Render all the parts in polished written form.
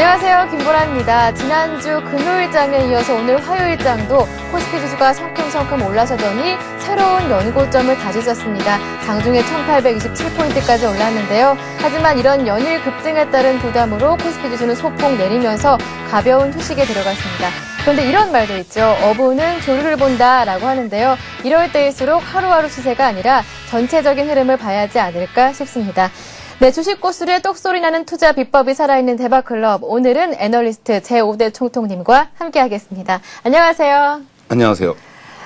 안녕하세요. 김보라입니다. 지난주 금요일장에 이어서 오늘 화요일장도 코스피 지수가 성큼성큼 올라서더니 새로운 연고점을 다시 썼습니다. 장중에 1827포인트까지 올랐는데요. 하지만 이런 연일 급등에 따른 부담으로 코스피 지수는 소폭 내리면서 가벼운 휴식에 들어갔습니다. 그런데 이런 말도 있죠. 어부는 조류를 본다라고 하는데요. 이럴 때일수록 하루하루 시세가 아니라 전체적인 흐름을 봐야 하지 않을까 싶습니다. 네, 주식 고수의 똑소리 나는 투자 비법이 살아있는 대박클럽. 오늘은 애널리스트 제5대 총통님과 함께하겠습니다. 안녕하세요. 안녕하세요.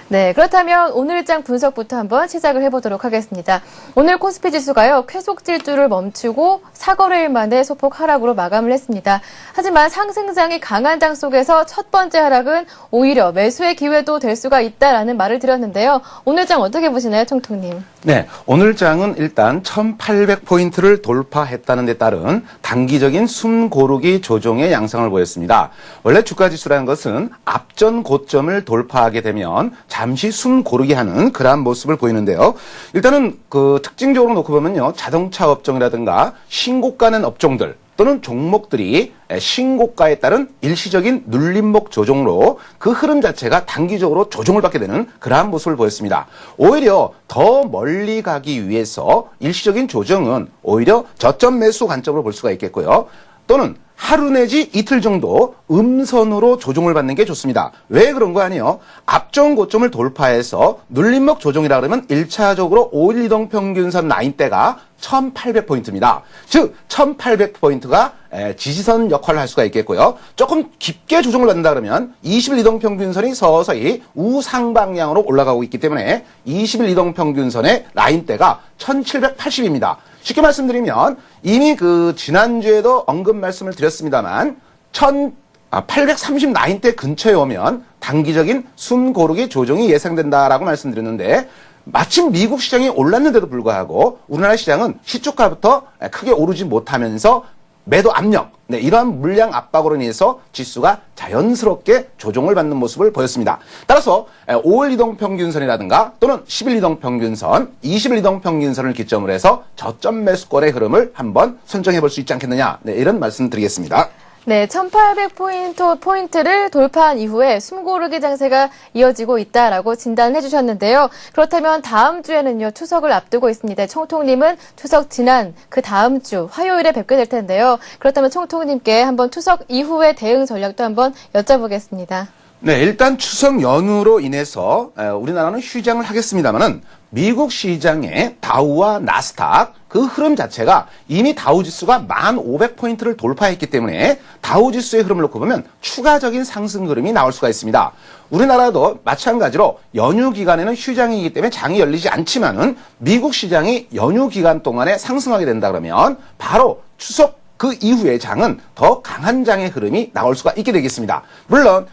네, 그렇다면 오늘장 분석부터 한번 시작을 해보도록 하겠습니다. 오늘 코스피 지수가요, 쾌속 질주를 멈추고 4거래일 만에 소폭 하락으로 마감을 했습니다. 하지만 상승장이 강한 장 속에서 첫 번째 하락은 오히려 매수의 기회도 될 수가 있다라는 말을 드렸는데요. 오늘 장 어떻게 보시나요, 총통님? 네, 오늘 장은 일단 1800포인트를 돌파했다는 데 따른 단기적인 숨 고르기 조정의 양상을 보였습니다. 원래 주가지수라는 것은 앞전 고점을 돌파하게 되면 잠시 숨 고르게 하는 그러한 모습을 보이는데요. 일단은 특징적으로 놓고 보면요. 자동차 업종이라든가 신고가 낸 업종들 또는 종목들이 신고가에 따른 일시적인 눌림목 조정으로 그 흐름 자체가 단기적으로 조정을 받게 되는 그러한 모습을 보였습니다. 오히려 더 멀리 가기 위해서 일시적인 조정은 오히려 저점 매수 관점으로 볼 수가 있겠고요. 또는 하루 내지 이틀 정도 음선으로 조정을 받는 게 좋습니다. 왜 그런 거 아니에요? 앞전 고점을 돌파해서 눌림목 조정이라 그러면 1차적으로 5일 이동 평균선 라인대가 1800포인트입니다. 즉 1800포인트가 지지선 역할을 할 수가 있겠고요. 조금 깊게 조정을 받는다 그러면 20일 이동 평균선이 서서히 우상방향으로 올라가고 있기 때문에 20일 이동 평균선의 라인대가 1780입니다. 쉽게 말씀드리면 이미 지난주에도 언급 말씀을 드렸습니다만 1830 라인대 근처에 오면 단기적인 숨 고르기 조정이 예상된다라고 말씀드렸는데 마침 미국 시장이 올랐는데도 불구하고 우리나라 시장은 시초가부터 크게 오르지 못하면서 매도 압력, 이러한 물량 압박으로 인해서 지수가 자연스럽게 조정을 받는 모습을 보였습니다. 따라서 5일 이동 평균선이라든가 또는 10일 이동 평균선, 20일 이동 평균선을 기점으로 해서 저점 매수권의 흐름을 한번 선정해 볼 수 있지 않겠느냐, 이런 말씀 드리겠습니다. 네, 1800포인트를 돌파한 이후에 숨고르기 장세가 이어지고 있다라고 진단을 해주셨는데요. 그렇다면 다음 주에는요, 추석을 앞두고 있습니다. 총통님은 추석 지난 그 다음 주 화요일에 뵙게 될 텐데요. 그렇다면 총통님께 한번 추석 이후의 대응 전략도 한번 여쭤보겠습니다. 네, 일단 추석 연휴로 인해서 우리나라는 휴장을 하겠습니다만은 미국 시장의 다우와 나스닥 그 흐름 자체가 이미 다우 지수가 1500포인트를 돌파했기 때문에 다우 지수의 흐름을 놓고 보면 추가적인 상승 흐름이 나올 수가 있습니다. 우리나라도 마찬가지로 연휴 기간에는 휴장이기 때문에 장이 열리지 않지만은 미국 시장이 연휴 기간 동안에 상승하게 된다 그러면 바로 추석 그 이후의 장은 더 강한 장의 흐름이 나올 수가 있게 되겠습니다. 물론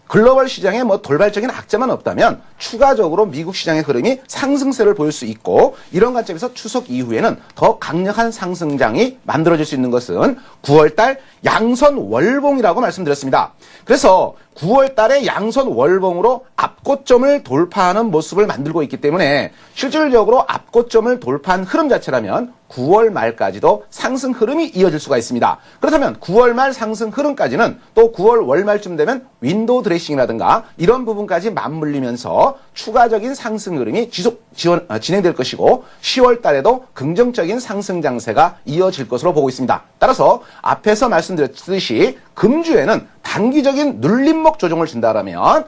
글로벌 시장에 돌발적인 악재만 없다면 추가적으로 미국 시장의 흐름이 상승세를 보일 수 있고 이런 관점에서 추석 이후에는 더 강력한 상승장이 만들어질 수 있는 것은 9월달 양선 월봉이라고 말씀드렸습니다. 그래서 9월 달에 양선 월봉으로 앞고점을 돌파하는 모습을 만들고 있기 때문에 실질적으로 앞고점을 돌파한 흐름 자체라면 9월 말까지도 상승 흐름이 이어질 수가 있습니다. 그렇다면 9월 말 상승 흐름까지는 또 9월 월말쯤 되면 윈도우 드레싱이라든가 이런 부분까지 맞물리면서 추가적인 상승 흐름이 진행될 것이고 10월 달에도 긍정적인 상승 장세가 이어질 것으로 보고 있습니다. 따라서 앞에서 말씀드렸듯이 금주에는 단기적인 눌림목 조정을 준다라면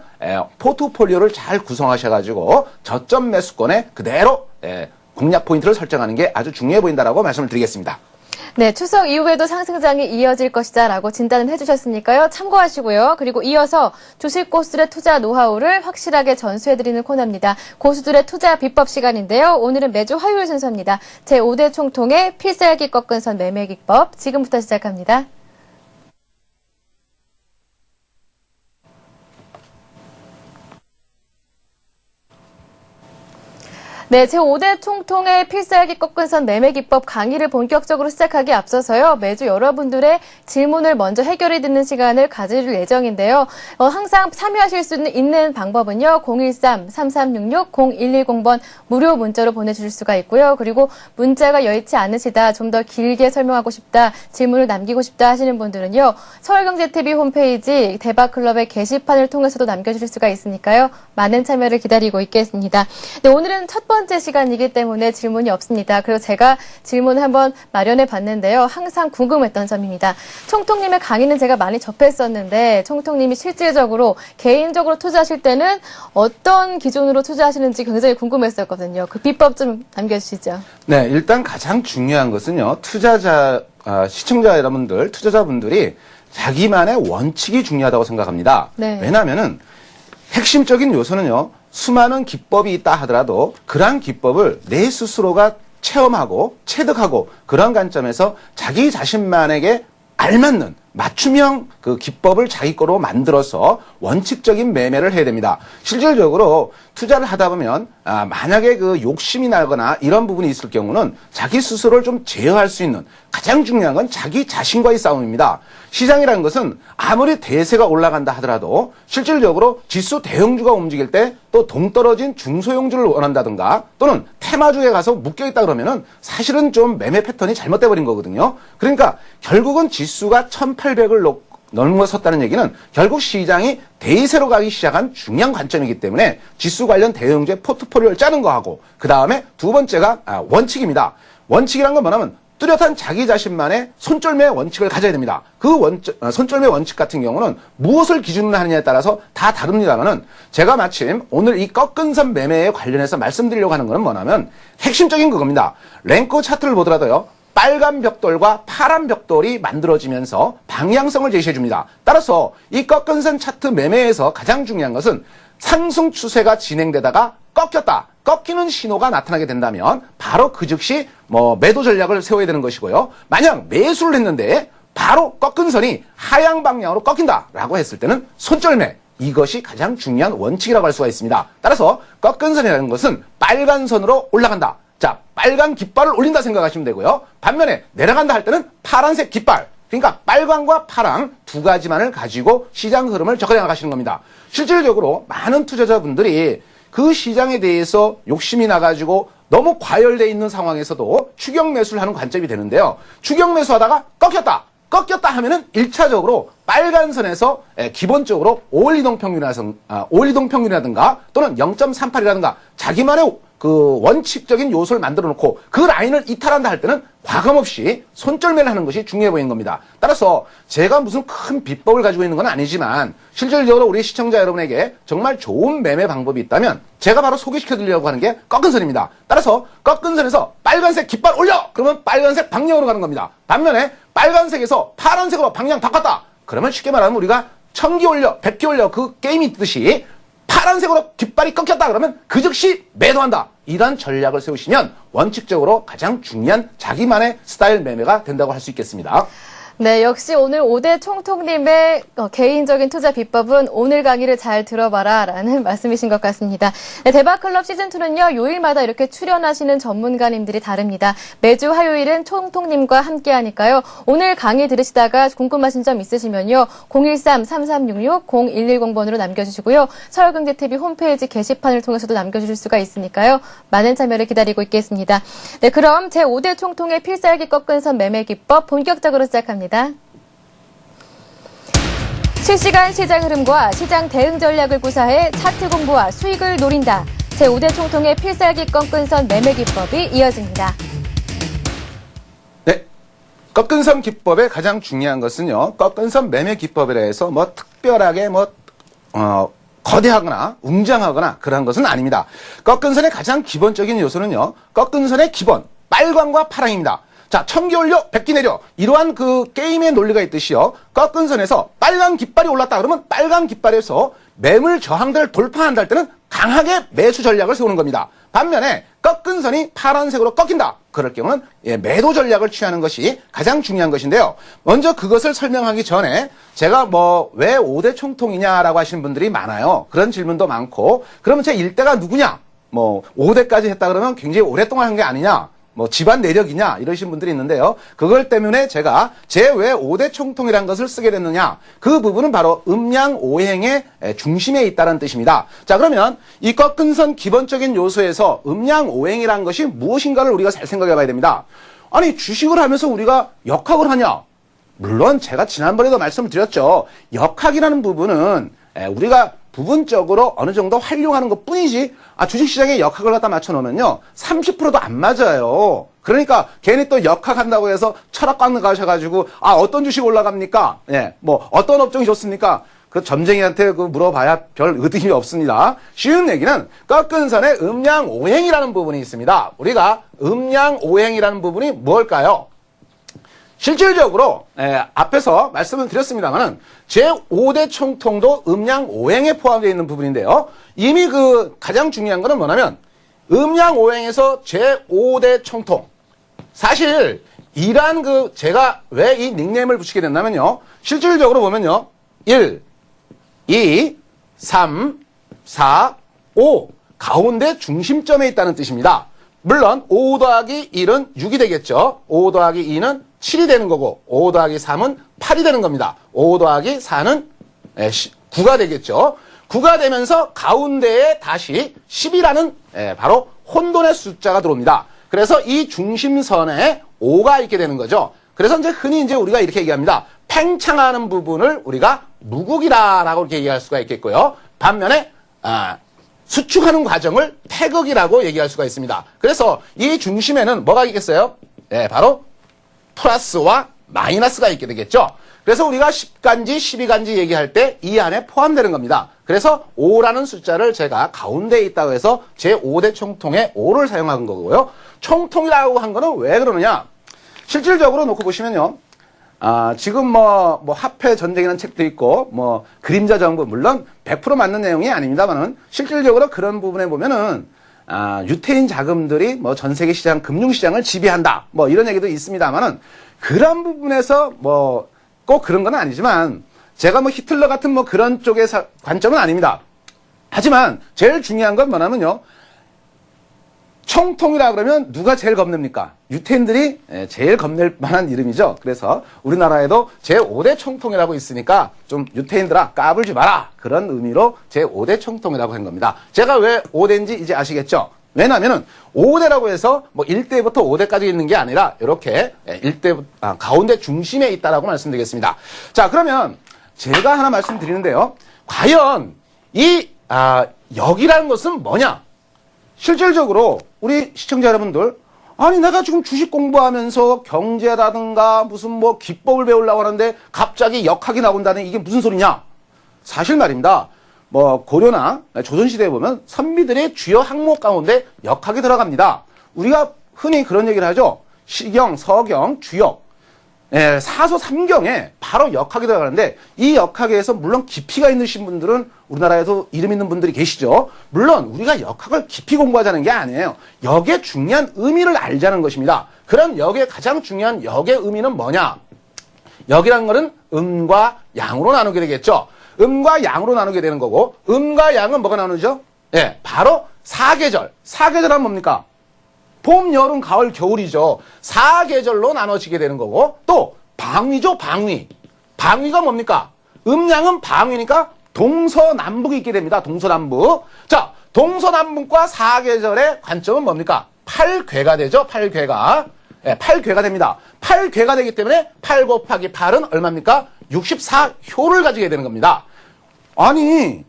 포트폴리오를 잘 구성하셔가지고 저점 매수권에 그대로 공략 포인트를 설정하는 게 아주 중요해 보인다라고 말씀을 드리겠습니다. 네, 추석 이후에도 상승장이 이어질 것이다라고 진단을 해주셨으니까요. 참고하시고요. 그리고 이어서 주식 고수들의 투자 노하우를 확실하게 전수해드리는 코너입니다. 고수들의 투자 비법 시간인데요. 오늘은 매주 화요일 순서입니다. 제5대 총통의 필살기 꺾은 선 매매 기법 지금부터 시작합니다. 네, 제5대 총통의 필살기 꺾은선 매매 기법 강의를 본격적으로 시작하기 앞서서요. 매주 여러분들의 질문을 먼저 해결해 듣는 시간을 가질 예정인데요. 항상 참여하실 수 있는 방법은요. 013-3366-0110번 무료 문자로 보내주실 수가 있고요. 그리고 문자가 여의치 않으시다, 좀 더 길게 설명하고 싶다, 질문을 남기고 싶다 하시는 분들은요. 서울경제TV 홈페이지 대박클럽의 게시판을 통해서도 남겨주실 수가 있으니까요. 많은 참여를 기다리고 있겠습니다. 네, 오늘은 첫 번째 시간이기 때문에 질문이 없습니다. 그리고 제가 질문을 한번 마련해 봤는데요. 항상 궁금했던 점입니다. 총통님의 강의는 제가 많이 접했었는데 총통님이 실질적으로 개인적으로 투자하실 때는 어떤 기준으로 투자하시는지 굉장히 궁금했었거든요. 그 비법 좀 남겨주시죠. 네, 일단 가장 중요한 것은요. 시청자 여러분들, 투자자분들이 자기만의 원칙이 중요하다고 생각합니다. 네. 왜냐하면은 핵심적인 요소는요. 수많은 기법이 있다 하더라도 그러한 기법을 내 스스로가 체험하고 체득하고 그런 관점에서 자기 자신만에게 알맞는 맞춤형 그 기법을 자기 거로 만들어서 원칙적인 매매를 해야 됩니다. 실질적으로 투자를 하다 보면 만약에 그 욕심이 나거나 이런 부분이 있을 경우는 자기 스스로를 좀 제어할 수 있는 가장 중요한 건 자기 자신과의 싸움입니다. 시장이라는 것은 아무리 대세가 올라간다 하더라도 실질적으로 지수 대형주가 움직일 때 또 동떨어진 중소형주를 원한다든가 또는 테마주에 가서 묶여있다 그러면은 사실은 좀 매매 패턴이 잘못돼 버린 거거든요. 그러니까 결국은 지수가 1800을 넘어섰다는 얘기는 결국 시장이 대세로 가기 시작한 중요한 관점이기 때문에 지수 관련 대형주의 포트폴리오를 짜는 거하고 그 다음에 두 번째가 원칙입니다. 원칙이란 건 뭐냐면 뚜렷한 자기 자신만의 손절매 원칙을 가져야 됩니다. 그 손절매 원칙 같은 경우는 무엇을 기준으로 하느냐에 따라서 다 다릅니다만은 제가 마침 오늘 이 꺾은 선 매매에 관련해서 말씀드리려고 하는 것은 뭐냐면 핵심적인 그겁니다. 랭커 차트를 보더라도요. 빨간 벽돌과 파란 벽돌이 만들어지면서 방향성을 제시해 줍니다. 따라서 이 꺾은 선 차트 매매에서 가장 중요한 것은 상승 추세가 진행되다가 꺾였다. 꺾이는 신호가 나타나게 된다면 바로 그 즉시 매도 전략을 세워야 되는 것이고요. 만약 매수를 했는데 바로 꺾은 선이 하향 방향으로 꺾인다라고 했을 때는 손절매. 이것이 가장 중요한 원칙이라고 할 수가 있습니다. 따라서 꺾은 선이라는 것은 빨간 선으로 올라간다. 자, 빨간 깃발을 올린다 생각하시면 되고요. 반면에 내려간다 할 때는 파란색 깃발. 그러니까 빨강과 파랑 두 가지만을 가지고 시장 흐름을 접근해 나가시는 겁니다. 실질적으로 많은 투자자분들이 그 시장에 대해서 욕심이 나가지고 너무 과열돼 있는 상황에서도 추격 매수를 하는 관점이 되는데요. 추격 매수하다가 꺾였다 하면은 1차적으로 빨간 선에서 기본적으로 5일 이동 평균이라든가 또는 0.38이라든가 자기만의 그 원칙적인 요소를 만들어 놓고 그 라인을 이탈한다 할 때는 과감없이 손절매를 하는 것이 중요해 보이는 겁니다. 따라서 제가 무슨 큰 비법을 가지고 있는 건 아니지만 실질적으로 우리 시청자 여러분에게 정말 좋은 매매 방법이 있다면 제가 바로 소개시켜 드리려고 하는 게 꺾은 선입니다. 따라서 꺾은 선에서 빨간색 깃발 올려! 그러면 빨간색 방향으로 가는 겁니다. 반면에 빨간색에서 파란색으로 방향 바꿨다! 그러면 쉽게 말하면 우리가 1000기 올려, 100기 올려 그 게임이 있듯이 파란색으로 깃발이 꺾였다 그러면 그 즉시 매도한다. 이런 전략을 세우시면 원칙적으로 가장 중요한 자기만의 스타일 매매가 된다고 할 수 있겠습니다. 네, 역시 오늘 5대 총통님의 개인적인 투자 비법은 오늘 강의를 잘 들어봐라 라는 말씀이신 것 같습니다. 네, 대박클럽 시즌2는요, 요일마다 이렇게 출연하시는 전문가님들이 다릅니다. 매주 화요일은 총통님과 함께 하니까요. 오늘 강의 들으시다가 궁금하신 점 있으시면요, 013-3366-0110번으로 남겨주시고요. 서울경제TV 홈페이지 게시판을 통해서도 남겨주실 수가 있으니까요. 많은 참여를 기다리고 있겠습니다. 네, 그럼 제5대 총통의 필살기 꺾은 선 매매 기법 본격적으로 시작합니다. 실시간 시장 흐름과 시장 대응 전략을 구사해 차트 공부와 수익을 노린다. 제5대 총통의 필살기 꺾은 선 매매 기법이 이어집니다. 네. 꺾은 선 기법의 가장 중요한 것은요. 꺾은 선 매매 기법이라 해서 특별하게 거대하거나 웅장하거나 그런 것은 아닙니다. 꺾은 선의 가장 기본적인 요소는요. 꺾은 선의 기본, 빨강과 파랑입니다. 자, 1000기 올려, 100기 내려. 이러한 그 게임의 논리가 있듯이요. 꺾은 선에서 빨간 깃발이 올랐다 그러면 빨간 깃발에서 매물 저항들을 돌파한다 할 때는 강하게 매수 전략을 세우는 겁니다. 반면에 꺾은 선이 파란색으로 꺾인다. 그럴 경우는 매도 전략을 취하는 것이 가장 중요한 것인데요. 먼저 그것을 설명하기 전에 제가 왜 5대 총통이냐라고 하시는 분들이 많아요. 그런 질문도 많고 그러면 제 1대가 누구냐? 뭐 5대까지 했다 그러면 굉장히 오랫동안 한 게 아니냐, 뭐 집안 내력이냐 이러신 분들이 있는데요. 그걸 때문에 제가 제 왜 5대 총통이라는 것을 쓰게 됐느냐, 그 부분은 바로 음양오행의 중심에 있다는 뜻입니다. 자, 그러면 이 꺾은 선 기본적인 요소에서 음양오행이라는 것이 무엇인가를 우리가 잘 생각해 봐야 됩니다. 아니, 주식을 하면서 우리가 역학을 하냐? 물론 제가 지난번에도 말씀을 드렸죠. 역학이라는 부분은 우리가 부분적으로 어느 정도 활용하는 것 뿐이지, 주식시장에 역학을 갖다 맞춰놓으면요 30%도 안 맞아요. 그러니까 괜히 또 역학한다고 해서 철학관 가셔가지고 어떤 주식 올라갑니까? 뭐 어떤 업종이 좋습니까? 그 점쟁이한테 물어봐야 별 의미 없습니다. 쉬운 얘기는 꺾은 선의 음양오행이라는 부분이 있습니다. 우리가 음양오행이라는 부분이 뭘까요? 실질적으로 앞에서 말씀을 드렸습니다만은 제5대 총통도 음양오행에 포함되어 있는 부분인데요. 이미 그 가장 중요한 거는 뭐냐면 음양오행에서 제5대 총통, 사실 이란 제가 왜 이 닉네임을 붙이게 됐냐면요, 실질적으로 보면요 1, 2, 3, 4, 5 가운데 중심점에 있다는 뜻입니다. 물론 5 더하기 1은 6이 되겠죠. 5 더하기 2는 7이 되는 거고 5 더하기 3은 8이 되는 겁니다. 5 더하기 4는 9가 되겠죠. 9가 되면서 가운데에 다시 10이라는 바로 혼돈의 숫자가 들어옵니다. 그래서 이 중심선에 5가 있게 되는 거죠. 그래서 흔히 우리가 이렇게 얘기합니다. 팽창하는 부분을 우리가 무국이라고 이렇게 얘기할 수가 있겠고요. 반면에 수축하는 과정을 태극이라고 얘기할 수가 있습니다. 그래서 이 중심에는 뭐가 있겠어요? 바로 플러스와 마이너스가 있게 되겠죠. 그래서 우리가 10간지, 12간지 얘기할 때 이 안에 포함되는 겁니다. 그래서 5라는 숫자를 제가 가운데에 있다고 해서 제5대 총통에 5를 사용한 거고요. 총통이라고 한 거는 왜 그러느냐? 실질적으로 놓고 보시면요. 지금 뭐 화폐 전쟁이라는 책도 있고, 뭐 그림자 정부, 물론 100% 맞는 내용이 아닙니다만은 실질적으로 그런 부분에 보면은 유태인 자금들이 뭐 전 세계 시장, 금융시장을 지배한다, 뭐 이런 얘기도 있습니다만은 그런 부분에서 뭐 꼭 그런 건 아니지만, 제가 뭐 히틀러 같은 뭐 그런 쪽의 관점은 아닙니다. 하지만 제일 중요한 건 뭐냐면요, 총통이라 그러면 누가 제일 겁냅니까? 유태인들이 제일 겁낼 만한 이름이죠. 그래서 우리나라에도 제5대 총통이라고 있으니까 좀 유태인들아 까불지 마라, 그런 의미로 제5대 총통이라고 한 겁니다. 제가 왜 5대인지 이제 아시겠죠? 왜냐하면은 5대라고 해서 뭐 1대부터 5대까지 있는 게 아니라 이렇게 1대 가운데 중심에 있다라고 말씀드리겠습니다. 자, 그러면 제가 하나 말씀드리는데요. 과연 이 역이라는 것은 뭐냐? 실질적으로 우리 시청자 여러분들, 아니 내가 지금 주식 공부하면서 경제라든가 무슨 뭐 기법을 배우려고 하는데 갑자기 역학이 나온다는 이게 무슨 소리냐? 사실 말입니다. 뭐 고려나 조선시대에 보면 선비들의 주요 항목 가운데 역학이 들어갑니다. 우리가 흔히 그런 얘기를 하죠. 시경, 서경, 주역, 사서 삼경에 바로 역학이 들어가는데, 이 역학에서 물론 깊이가 있으신 분들은 우리나라에도 이름 있는 분들이 계시죠. 물론 우리가 역학을 깊이 공부하자는 게 아니에요. 역의 중요한 의미를 알자는 것입니다. 그럼 역의 가장 중요한 역의 의미는 뭐냐? 역이라는 것은 음과 양으로 나누게 되겠죠. 음과 양으로 나누게 되는 거고, 음과 양은 뭐가 나누죠? 바로 사계절. 사계절은 뭡니까? 봄, 여름, 가을, 겨울이죠. 4계절로 나눠지게 되는 거고, 또 방위죠, 방위. 방위가 뭡니까? 음양은 방위니까 동서남북이 있게 됩니다. 동서남북. 자, 동서남북과 4계절의 관점은 뭡니까? 8궤가 되죠. 8궤가. 8궤가 됩니다. 8궤가 되기 때문에 8 곱하기 8은 얼마입니까? 64효를 가지게 되는 겁니다. 아니,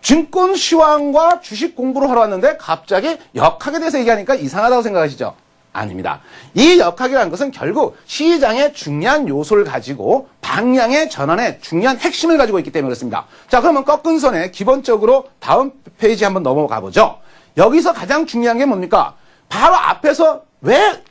증권 시황과 주식 공부를 하러 왔는데 갑자기 역학에 대해서 얘기하니까 이상하다고 생각하시죠? 아닙니다. 이 역학이라는 것은 결국 시장의 중요한 요소를 가지고 방향의 전환의 중요한 핵심을 가지고 있기 때문에 그렇습니다. 자, 그러면 꺾은 선에 기본적으로 다음 페이지 한번 넘어가 보죠. 여기서 가장 중요한 게 뭡니까? 바로 앞에서 왜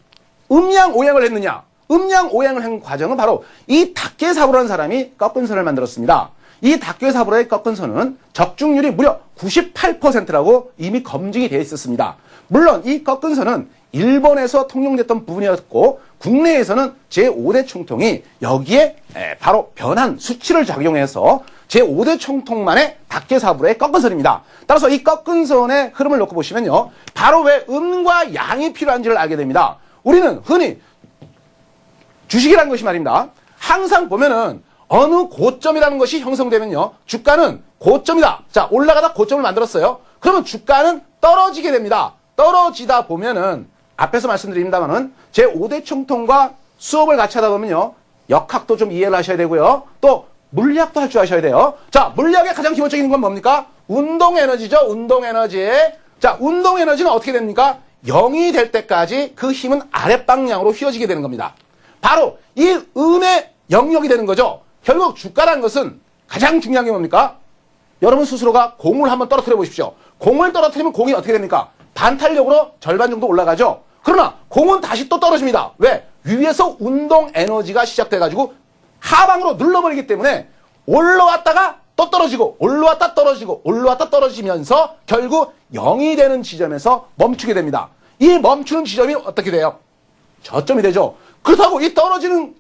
음양오행을 했느냐? 음양오행을 한 과정은 바로 이 닭괴사부라는 사람이 꺾은 선을 만들었습니다. 이 닭괴사부의 꺾은 선은 적중률이 무려 98%라고 이미 검증이 되어 있었습니다. 물론 이 꺾은 선은 일본에서 통용됐던 부분이었고, 국내에서는 제5대 총통이 여기에 바로 변한 수치를 작용해서 제5대 총통만의 닭개사불의 꺾은선입니다. 따라서 이 꺾은선의 흐름을 놓고 보시면요. 바로 왜 은과 양이 필요한지를 알게 됩니다. 우리는 흔히 주식이라는 것이 말입니다. 항상 보면은 어느 고점이라는 것이 형성되면요. 주가는 고점이다. 자, 올라가다 고점을 만들었어요. 그러면 주가는 떨어지게 됩니다. 떨어지다 보면은 앞에서 말씀드립니다만은 제5대 총통과 수업을 같이 하다 보면요. 역학도 좀 이해를 하셔야 되고요. 또 물리학도 할 줄 아셔야 돼요. 자, 물리학의 가장 기본적인 건 뭡니까? 운동에너지죠. 운동에너지. 자, 운동에너지는 어떻게 됩니까? 0이 될 때까지 그 힘은 아랫방향으로 휘어지게 되는 겁니다. 바로 이 음의 영역이 되는 거죠. 결국 주가라는 것은 가장 중요한 게 뭡니까? 여러분 스스로가 공을 한번 떨어뜨려 보십시오. 공을 떨어뜨리면 공이 어떻게 됩니까? 반탄력으로 절반 정도 올라가죠. 그러나 공은 다시 또 떨어집니다. 왜? 위에서 운동 에너지가 시작돼가지고 하방으로 눌러버리기 때문에 올라왔다가 또 떨어지고 올라왔다 떨어지고 올라왔다 떨어지면서 결국 0이 되는 지점에서 멈추게 됩니다. 이 멈추는 지점이 어떻게 돼요? 저점이 되죠. 그렇다고 이 떨어졌는데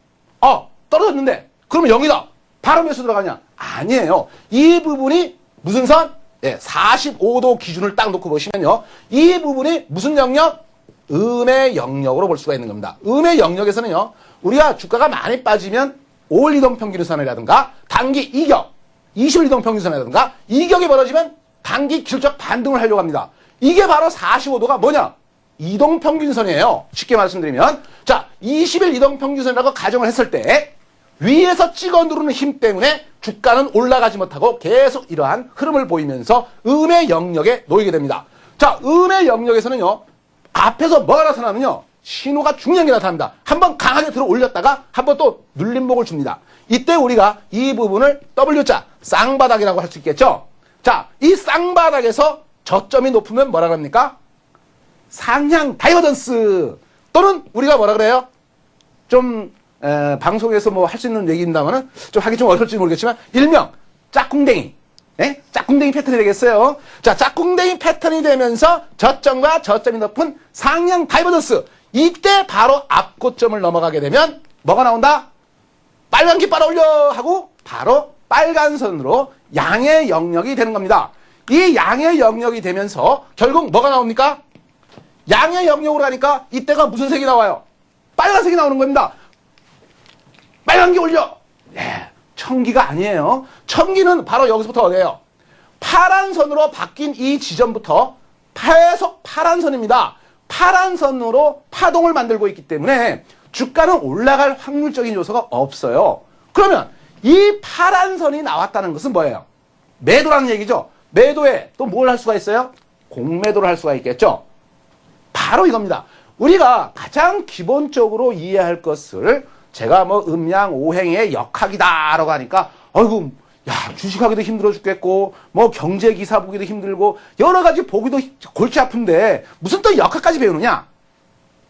그러면 0이다. 바로 몇 수 들어가냐? 아니에요. 이 부분이 무슨 선? 45도 기준을 딱 놓고 보시면요. 이 부분이 무슨 영역? 음의 영역으로 볼 수가 있는 겁니다. 음의 영역에서는요. 우리가 주가가 많이 빠지면 5일 이동평균선이라든가 단기 이격, 20일 이동평균선이라든가 이격이 벌어지면 단기 기술적 반등을 하려고 합니다. 이게 바로 45도가 뭐냐? 이동평균선이에요. 쉽게 말씀드리면 자, 20일 이동평균선이라고 가정을 했을 때 위에서 찍어 누르는 힘 때문에 주가는 올라가지 못하고 계속 이러한 흐름을 보이면서 음의 영역에 놓이게 됩니다. 자, 음의 영역에서는요. 앞에서 뭐가 나타나면요. 신호가 중요한 게 나타납니다. 한번 강하게 들어 올렸다가 한번 또 눌림목을 줍니다. 이때 우리가 이 부분을 W자, 쌍바닥이라고 할 수 있겠죠. 자, 이 쌍바닥에서 저점이 높으면 뭐라 그럽니까? 상향 다이버전스 또는 우리가 뭐라 그래요? 좀 방송에서 뭐 할 수 있는 얘기입니다만은 좀 하기 좀 어려울지 모르겠지만 일명 짝꿍댕이. 네? 짝꿍댕이 패턴이 되겠어요. 자, 짝꿍댕이 패턴이 되면서 저점과 저점이 높은 상향 다이버전스. 이때 바로 앞고점을 넘어가게 되면 뭐가 나온다? 빨간 깃발 올려 하고 바로 빨간 선으로 양의 영역이 되는 겁니다. 이 양의 영역이 되면서 결국 뭐가 나옵니까? 양의 영역으로 가니까 이때가 무슨 색이 나와요? 빨간색이 나오는 겁니다. 빨간 게 올려. 네, 청기가 아니에요. 청기는 바로 여기서부터 어디예요? 파란 선으로 바뀐 이 지점부터 계속 파란 선입니다. 파란 선으로 파동을 만들고 있기 때문에 주가는 올라갈 확률적인 요소가 없어요. 그러면 이 파란 선이 나왔다는 것은 뭐예요? 매도라는 얘기죠. 매도에 또 뭘 할 수가 있어요? 공매도를 할 수가 있겠죠. 바로 이겁니다. 우리가 가장 기본적으로 이해할 것을 제가 뭐 음양 오행의 역학이다라고 하니까 아이고 야 주식하기도 힘들어 죽겠고 뭐 경제 기사 보기도 힘들고 여러 가지 보기도 골치 아픈데 무슨 또 역학까지 배우느냐?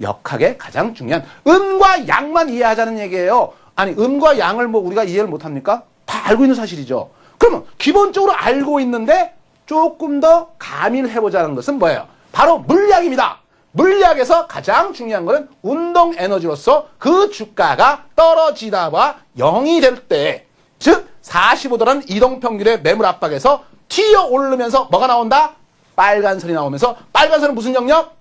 역학의 가장 중요한 음과 양만 이해하자는 얘기예요. 아니 음과 양을 뭐 우리가 이해를 못합니까? 다 알고 있는 사실이죠. 그러면 기본적으로 알고 있는데 조금 더 가미를 해보자는 것은 뭐예요? 바로 물리학입니다. 물리학에서 가장 중요한 것은 운동 에너지로서 그 주가가 떨어지다가 0이 될 때, 즉 45도라는 이동평균의 매물 압박에서 튀어 오르면서 뭐가 나온다? 빨간 선이 나오면서 빨간 선은 무슨 영역?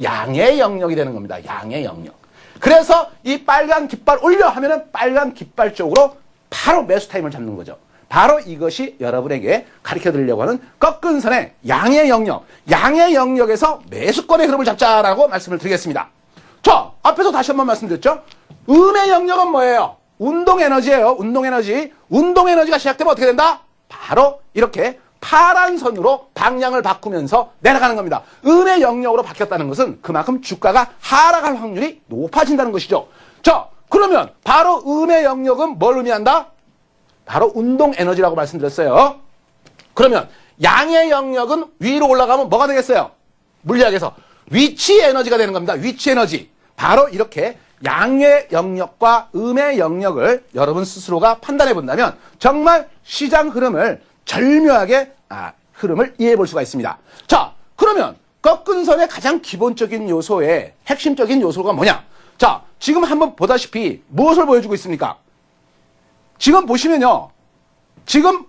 양의 영역이 되는 겁니다. 양의 영역. 그래서 이 빨간 깃발 올려 하면은 빨간 깃발 쪽으로 바로 매수 타임을 잡는 거죠. 바로 이것이 여러분에게 가르쳐 드리려고 하는 꺾은 선의 양의 영역. 양의 영역에서 매수권의 흐름을 잡자라고 말씀을 드리겠습니다. 자, 앞에서 다시 한번 말씀드렸죠. 음의 영역은 뭐예요? 운동 에너지예요. 운동 에너지. 운동 에너지가 시작되면 어떻게 된다? 바로 이렇게 파란 선으로 방향을 바꾸면서 내려가는 겁니다. 음의 영역으로 바뀌었다는 것은 그만큼 주가가 하락할 확률이 높아진다는 것이죠. 자, 그러면 바로 음의 영역은 뭘 의미한다? 바로 운동 에너지라고 말씀드렸어요. 그러면 양의 영역은 위로 올라가면 뭐가 되겠어요? 물리학에서 위치 에너지가 되는 겁니다. 위치 에너지. 바로 이렇게 양의 영역과 음의 영역을 여러분 스스로가 판단해 본다면 정말 시장 흐름을 절묘하게 흐름을 이해해 볼 수가 있습니다. 자, 그러면 꺾은 선의 가장 기본적인 요소의 핵심적인 요소가 뭐냐? 자, 지금 한번 보다시피 무엇을 보여주고 있습니까? 지금 보시면요. 지금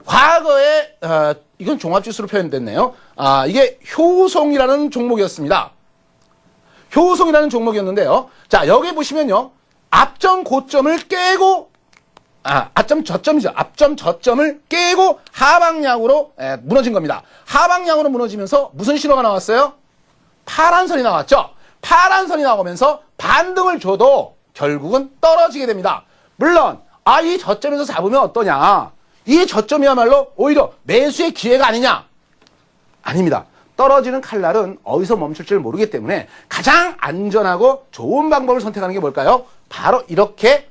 과거에 이건 종합지수로 표현됐네요. 이게 효송이라는 종목이었습니다. 효송이라는 종목이었는데요. 자, 여기 보시면요. 앞전 고점을 깨고 앞점 저점이죠. 앞점 저점을 깨고 하방향으로 무너진 겁니다. 하방향으로 무너지면서 무슨 신호가 나왔어요? 파란 선이 나왔죠. 파란 선이 나오면서 반등을 줘도 결국은 떨어지게 됩니다. 물론 이 저점에서 잡으면 어떠냐? 이 저점이야말로 오히려 매수의 기회가 아니냐? 아닙니다. 떨어지는 칼날은 어디서 멈출지를 모르기 때문에 가장 안전하고 좋은 방법을 선택하는 게 뭘까요? 바로 이렇게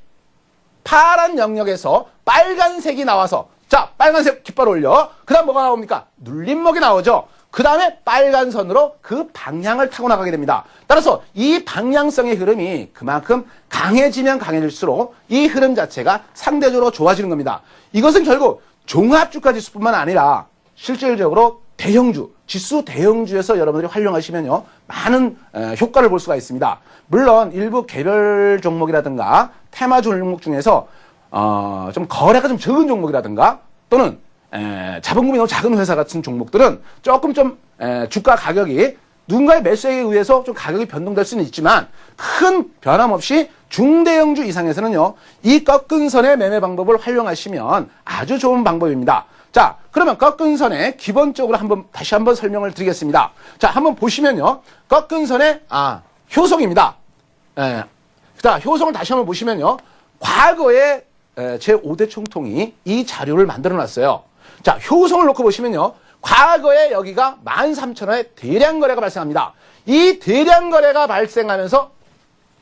파란 영역에서 빨간색이 나와서, 자, 빨간색 깃발 올려. 그 다음 뭐가 나옵니까? 눌림목이 나오죠. 그 다음에 빨간 선으로 그 방향을 타고 나가게 됩니다. 따라서 이 방향성의 흐름이 그만큼 강해지면 강해질수록 이 흐름 자체가 상대적으로 좋아지는 겁니다. 이것은 결국 종합주가 지수뿐만 아니라 실질적으로 대형주, 지수 대형주에서 여러분들이 활용하시면요, 많은 효과를 볼 수가 있습니다. 물론 일부 개별 종목이라든가 테마 종목 중에서 좀 거래가 좀 적은 종목이라든가 또는 자본금이 너무 작은 회사 같은 종목들은 조금 좀 주가 가격이 누군가의 매수에 의해서 좀 가격이 변동될 수는 있지만 큰 변함없이 중대형주 이상에서는요, 이 꺾은 선의 매매 방법을 활용하시면 아주 좋은 방법입니다. 자, 그러면 꺾은 선의 기본적으로 다시 한번 설명을 드리겠습니다. 자, 한번 보시면요, 꺾은 선의 효송입니다. 자, 효송을 다시 한번 보시면요, 과거에 제5대 총통이 이 자료를 만들어 놨어요. 자, 효송을 놓고 보시면요, 과거에 여기가 13,000원의 대량 거래가 발생합니다. 이 대량 거래가 발생하면서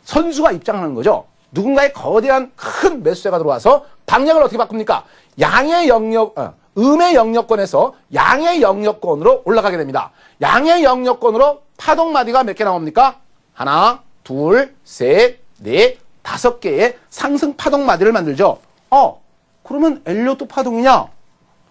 선수가 입장하는 거죠. 누군가의 거대한 큰 매수세가 들어와서 방향을 어떻게 바꿉니까? 음의 영역권에서 양의 영역권으로 올라가게 됩니다. 양의 영역권으로 파동마디가 몇 개 나옵니까? 하나, 둘, 셋, 넷, 5개의 상승 파동마디를 만들죠. 그러면 엘리어트 파동이냐?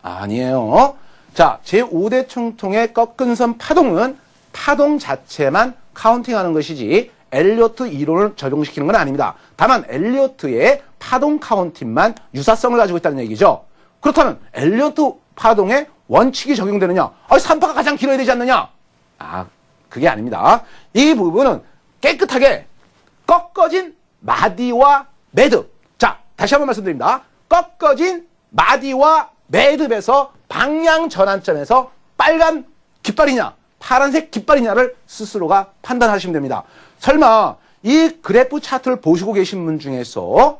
아니에요. 자, 제5대 총통의 꺾은 선 파동은 파동 자체만 카운팅하는 것이지 엘리어트 이론을 적용시키는 건 아닙니다. 다만 엘리어트의 파동 카운팅만 유사성을 가지고 있다는 얘기죠. 그렇다면 엘리어트 파동의 원칙이 적용되느냐? 3파가 가장 길어야 되지 않느냐? 그게 아닙니다. 이 부분은 깨끗하게 꺾어진 마디와 매듭. 자, 다시 한번 말씀드립니다. 꺾어진 마디와 매듭에서 방향 전환점에서 빨간 깃발이냐, 파란색 깃발이냐를 스스로가 판단하시면 됩니다. 설마 이 그래프 차트를 보시고 계신 분 중에서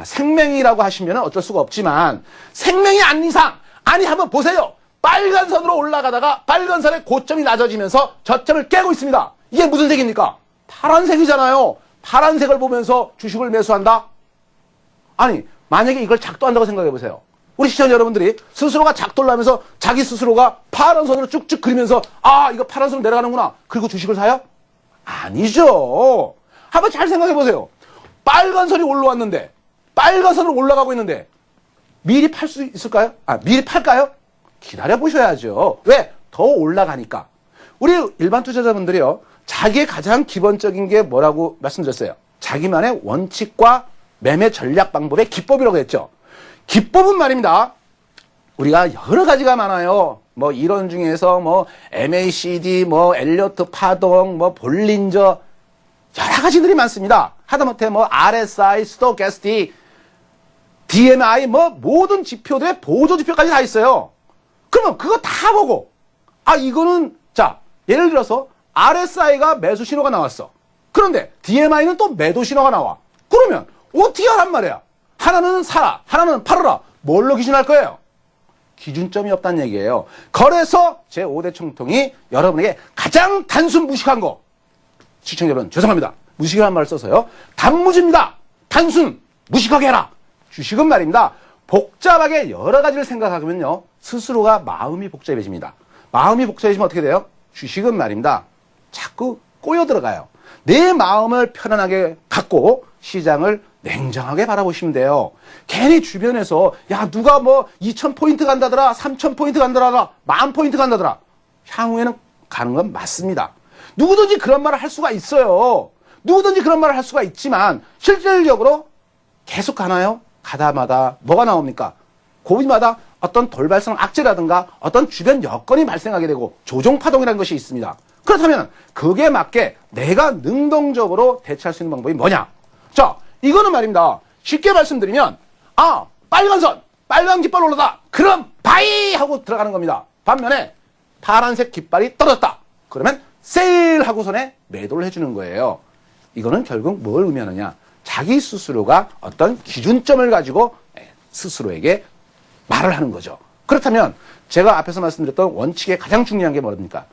생명이라고 하시면 어쩔 수가 없지만 생명이 아닌 이상, 아니 한번 보세요. 빨간 선으로 올라가다가 빨간 선의 고점이 낮아지면서 저점을 깨고 있습니다. 이게 무슨 색입니까? 파란색이잖아요. 파란색을 보면서 주식을 매수한다? 아니, 만약에 이걸 작도한다고 생각해 보세요. 우리 시청자 여러분들이 스스로가 작도를 하면서 자기 스스로가 파란 선으로 쭉쭉 그리면서 이거 파란 선으로 내려가는구나. 그리고 주식을 사요? 아니죠. 한번 잘 생각해 보세요. 빨간 선이 올라왔는데, 빨간 선으로 올라가고 있는데 미리 팔 수 있을까요? 미리 팔까요? 기다려 보셔야죠. 왜? 더 올라가니까. 우리 일반 투자자분들이요, 자기의 가장 기본적인 게 뭐라고 말씀드렸어요? 자기만의 원칙과 매매 전략 방법의 기법이라고 했죠. 기법은 말입니다. 우리가 여러 가지가 많아요. 이론 중에서 MACD, 엘리어트 파동, 볼린저, 여러 가지들이 많습니다. 하다못해 RSI, 스토캐스틱, DMI, 모든 지표들의 보조 지표까지 다 있어요. 그러면 그거 다 보고, 이거는, 자, 예를 들어서 RSI가 매수 신호가 나왔어. 그런데 DMI는 또 매도 신호가 나와. 그러면 어떻게 하란 말이야? 하나는 사라, 하나는 팔아라. 뭘로 기준할 거예요? 기준점이 없다는 얘기예요. 그래서 제5대 총통이 여러분에게 가장 단순 무식한 거, 시청자 여러분 죄송합니다. 무식이라는 말을 써서요, 단무지입니다. 단순 무식하게 해라. 주식은 말입니다, 복잡하게 여러 가지를 생각하면요, 스스로가 마음이 복잡해집니다. 마음이 복잡해지면 어떻게 돼요? 주식은 말입니다, 자꾸 꼬여 들어가요. 내 마음을 편안하게 갖고 시장을 냉정하게 바라보시면 돼요. 괜히 주변에서 누가 2,000포인트 간다더라, 3,000포인트 간다더라, 10,000포인트 간다더라. 향후에는 가는 건 맞습니다. 누구든지 그런 말을 할 수가 있어요. 누구든지 그런 말을 할 수가 있지만 실질적으로 계속 가나요? 가다마다 뭐가 나옵니까? 고비마다 어떤 돌발성 악재라든가 어떤 주변 여건이 발생하게 되고 조종파동이라는 것이 있습니다. 그렇다면 그게 맞게 내가 능동적으로 대처할 수 있는 방법이 뭐냐? 자, 이거는 말입니다. 쉽게 말씀드리면 빨간 선, 빨간 깃발 올라다. 그럼 바이 하고 들어가는 겁니다. 반면에 파란색 깃발이 떨어졌다. 그러면 세일 하고선에 매도를 해주는 거예요. 이거는 결국 뭘 의미하느냐? 자기 스스로가 어떤 기준점을 가지고 스스로에게 말을 하는 거죠. 그렇다면 제가 앞에서 말씀드렸던 원칙의 가장 중요한 게 뭐입니까?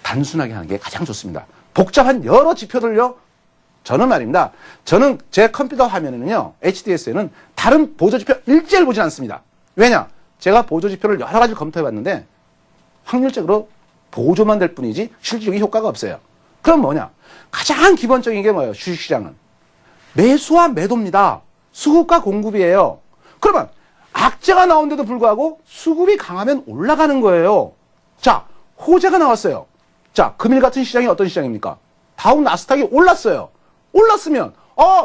단순하게 하는 게 가장 좋습니다. 복잡한 여러 지표들요. 저는 말입니다. 저는 제 컴퓨터 화면에는요. HDS에는 다른 보조지표 일제를 보진 않습니다. 왜냐? 제가 보조지표를 여러 가지 검토해봤는데 확률적으로 보조만 될 뿐이지 실질적인 효과가 없어요. 그럼 뭐냐? 가장 기본적인 게 뭐예요? 주식시장은 매수와 매도입니다. 수급과 공급이에요. 그러면 악재가 나온데도 불구하고 수급이 강하면 올라가는 거예요. 자, 호재가 나왔어요. 자, 금일 같은 시장이 어떤 시장입니까? 다우 나스닥이 올랐어요. 올랐으면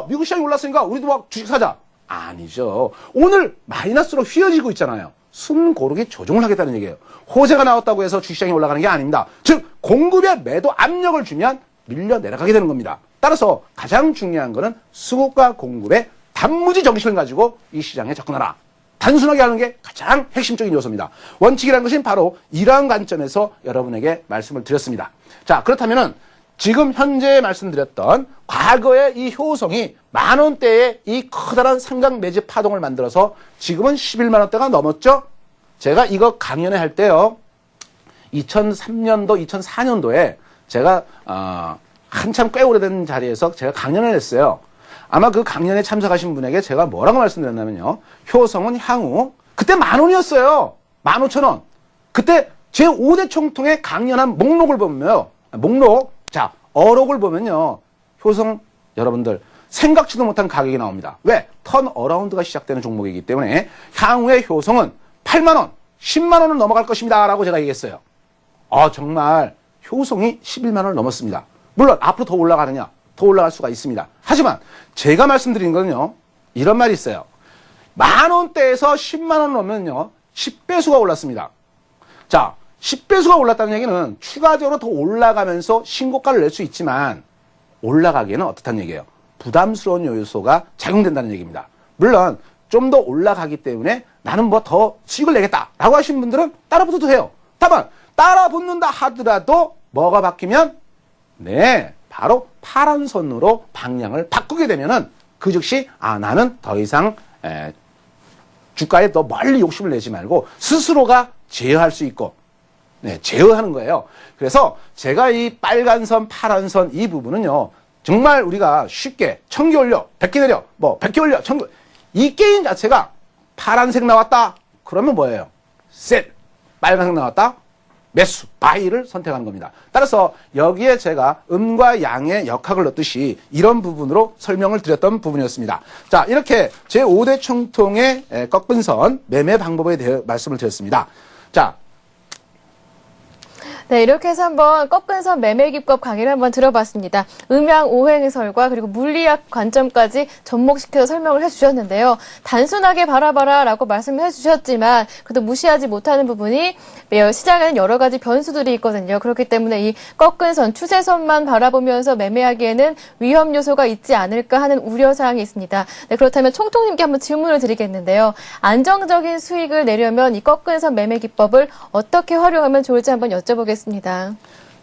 미국 시장이 올랐으니까 우리도 막 주식 사자. 아니죠. 오늘 마이너스로 휘어지고 있잖아요. 숨고르기 조정을 하겠다는 얘기예요. 호재가 나왔다고 해서 주식시장이 올라가는 게 아닙니다. 즉 공급에 매도 압력을 주면 밀려 내려가게 되는 겁니다. 따라서 가장 중요한 거는 수급과 공급의 단무지 정신을 가지고 이 시장에 접근하라. 단순하게 하는 게 가장 핵심적인 요소입니다. 원칙이라는 것은 바로 이러한 관점에서 여러분에게 말씀을 드렸습니다. 자, 그렇다면은 지금 현재 말씀드렸던 과거의 이 효성이 만원대의 이 커다란 삼각 매집 파동을 만들어서 지금은 11만 원대가 넘었죠? 제가 이거 강연회 할 때요. 2003년도, 2004년도에 제가 한참 꽤 오래된 자리에서 제가 강연을 했어요. 아마 그 강연에 참석하신 분에게 제가 뭐라고 말씀드렸냐면요. 효성은 향후 그때 10,000원이었어요. 15,000원. 그때 제 5대 총통의 강연한 목록을 보면요. 자, 어록을 보면요. 효성 여러분들 생각지도 못한 가격이 나옵니다. 왜? 턴어라운드가 시작되는 종목이기 때문에 향후의 효성은 8만 원, 10만 원을 넘어갈 것입니다. 라고 제가 얘기했어요. 정말 효성이 11만 원을 넘었습니다. 물론 앞으로 더 올라가느냐? 더 올라갈 수가 있습니다. 하지만 제가 말씀드린 거는요. 이런 말이 있어요. 10,000원대에서 10만 원 넘으면요. 10배수가 올랐습니다. 자, 10배수가 올랐다는 얘기는 추가적으로 더 올라가면서 신고가를 낼 수 있지만 올라가기에는 어떻다는 얘기예요? 부담스러운 요소가 작용된다는 얘기입니다. 물론 좀 더 올라가기 때문에 나는 뭐 더 수익을 내겠다라고 하시는 분들은 따라 붙어도 돼요. 다만 따라 붙는다 하더라도 뭐가 바뀌면 바로 파란 선으로 방향을 바꾸게 되면은 그 즉시 나는 더 이상 주가에 더 멀리 욕심을 내지 말고 스스로가 제어할 수 있고 제어하는 거예요. 그래서 제가 이 빨간 선, 파란 선 이 부분은요. 정말 우리가 쉽게 1000개 올려, 100개 내려, 100개 올려, 1000개. 이 게임 자체가 파란색 나왔다. 그러면 뭐예요? 셋. 빨간색 나왔다. 매수, 바이를 선택하는 겁니다. 따라서 여기에 제가 음과 양의 역학을 넣듯이 이런 부분으로 설명을 드렸던 부분이었습니다. 자, 이렇게 제5대 총통의 꺾은 선 매매 방법에 대해 말씀을 드렸습니다. 자, 네, 이렇게 해서 한번 꺾은 선 매매 기법 강의를 한번 들어봤습니다. 음양 오행 해설과 그리고 물리학 관점까지 접목시켜서 설명을 해주셨는데요. 단순하게 바라봐라라고 말씀을 해주셨지만 그래도 무시하지 못하는 부분이 시장에는 여러 가지 변수들이 있거든요. 그렇기 때문에 이 꺾은 선, 추세선만 바라보면서 매매하기에는 위험 요소가 있지 않을까 하는 우려사항이 있습니다. 네, 그렇다면 총통님께 한번 질문을 드리겠는데요. 안정적인 수익을 내려면 이 꺾은 선 매매 기법을 어떻게 활용하면 좋을지 한번 여쭤보겠습니다.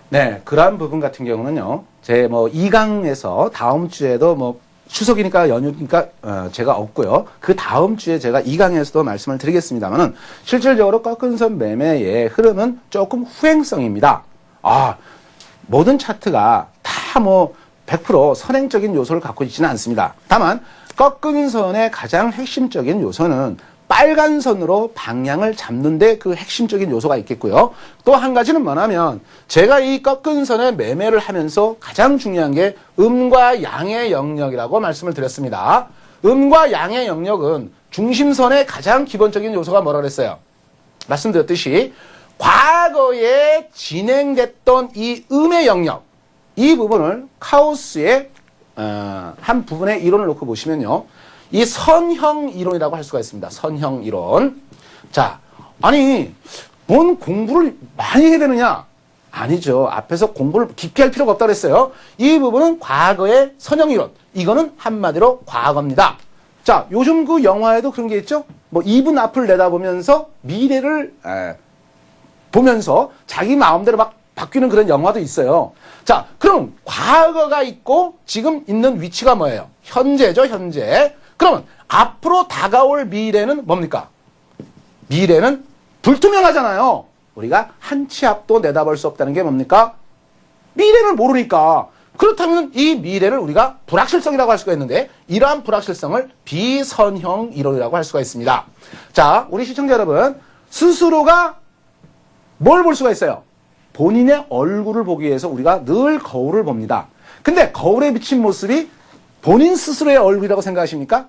네, 그러한 부분 같은 경우는요. 제 2강에서 다음 주에도 추석이니까 연휴니까 제가 없고요. 그 다음 주에 제가 2강에서도 말씀을 드리겠습니다만은 실질적으로 꺾은 선 매매의 흐름은 조금 후행성입니다. 모든 차트가 다 100% 선행적인 요소를 갖고 있지는 않습니다. 다만 꺾은 선의 가장 핵심적인 요소는 빨간 선으로 방향을 잡는데 그 핵심적인 요소가 있겠고요. 또 한 가지는 뭐냐면 제가 이 꺾은 선의 매매를 하면서 가장 중요한 게 음과 양의 영역이라고 말씀을 드렸습니다. 음과 양의 영역은 중심선의 가장 기본적인 요소가 뭐라고 그랬어요? 말씀드렸듯이 과거에 진행됐던 이 음의 영역, 이 부분을 카오스의 한 부분의 이론을 놓고 보시면요. 이 선형 이론이라고 할 수가 있습니다. 선형 이론. 자, 아니, 뭔 공부를 많이 해야 되느냐? 아니죠. 앞에서 공부를 깊게 할 필요가 없다고 했어요. 이 부분은 과거의 선형 이론. 이거는 한마디로 과거입니다. 자, 요즘 그 영화에도 그런 게 있죠? 뭐 2분 앞을 내다보면서 미래를 보면서 자기 마음대로 막 바뀌는 그런 영화도 있어요. 자, 그럼 과거가 있고 지금 있는 위치가 뭐예요? 현재죠, 현재. 그러면 앞으로 다가올 미래는 뭡니까? 미래는 불투명하잖아요. 우리가 한 치 앞도 내다볼 수 없다는 게 뭡니까? 미래를 모르니까. 그렇다면 이 미래를 우리가 불확실성이라고 할 수가 있는데 이러한 불확실성을 비선형 이론이라고 할 수가 있습니다. 자, 우리 시청자 여러분, 스스로가 뭘 볼 수가 있어요? 본인의 얼굴을 보기 위해서 우리가 늘 거울을 봅니다. 근데 거울에 비친 모습이 본인 스스로의 얼굴이라고 생각하십니까?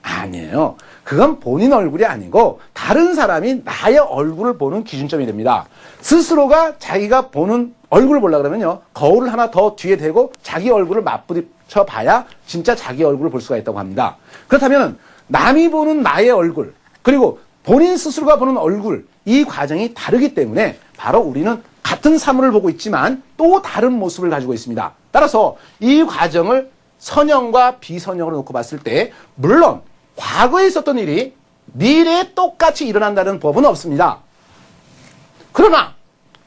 아니에요. 그건 본인 얼굴이 아니고 다른 사람이 나의 얼굴을 보는 기준점이 됩니다. 스스로가 자기가 보는 얼굴을 보려고 그러면요, 거울을 하나 더 뒤에 대고 자기 얼굴을 맞부딪혀 봐야 진짜 자기 얼굴을 볼 수가 있다고 합니다. 그렇다면 남이 보는 나의 얼굴, 그리고 본인 스스로가 보는 얼굴, 이 과정이 다르기 때문에 바로 우리는 같은 사물을 보고 있지만 또 다른 모습을 가지고 있습니다. 따라서 이 과정을 선형과 비선형으로 놓고 봤을 때 물론 과거에 있었던 일이 미래에 똑같이 일어난다는 법은 없습니다. 그러나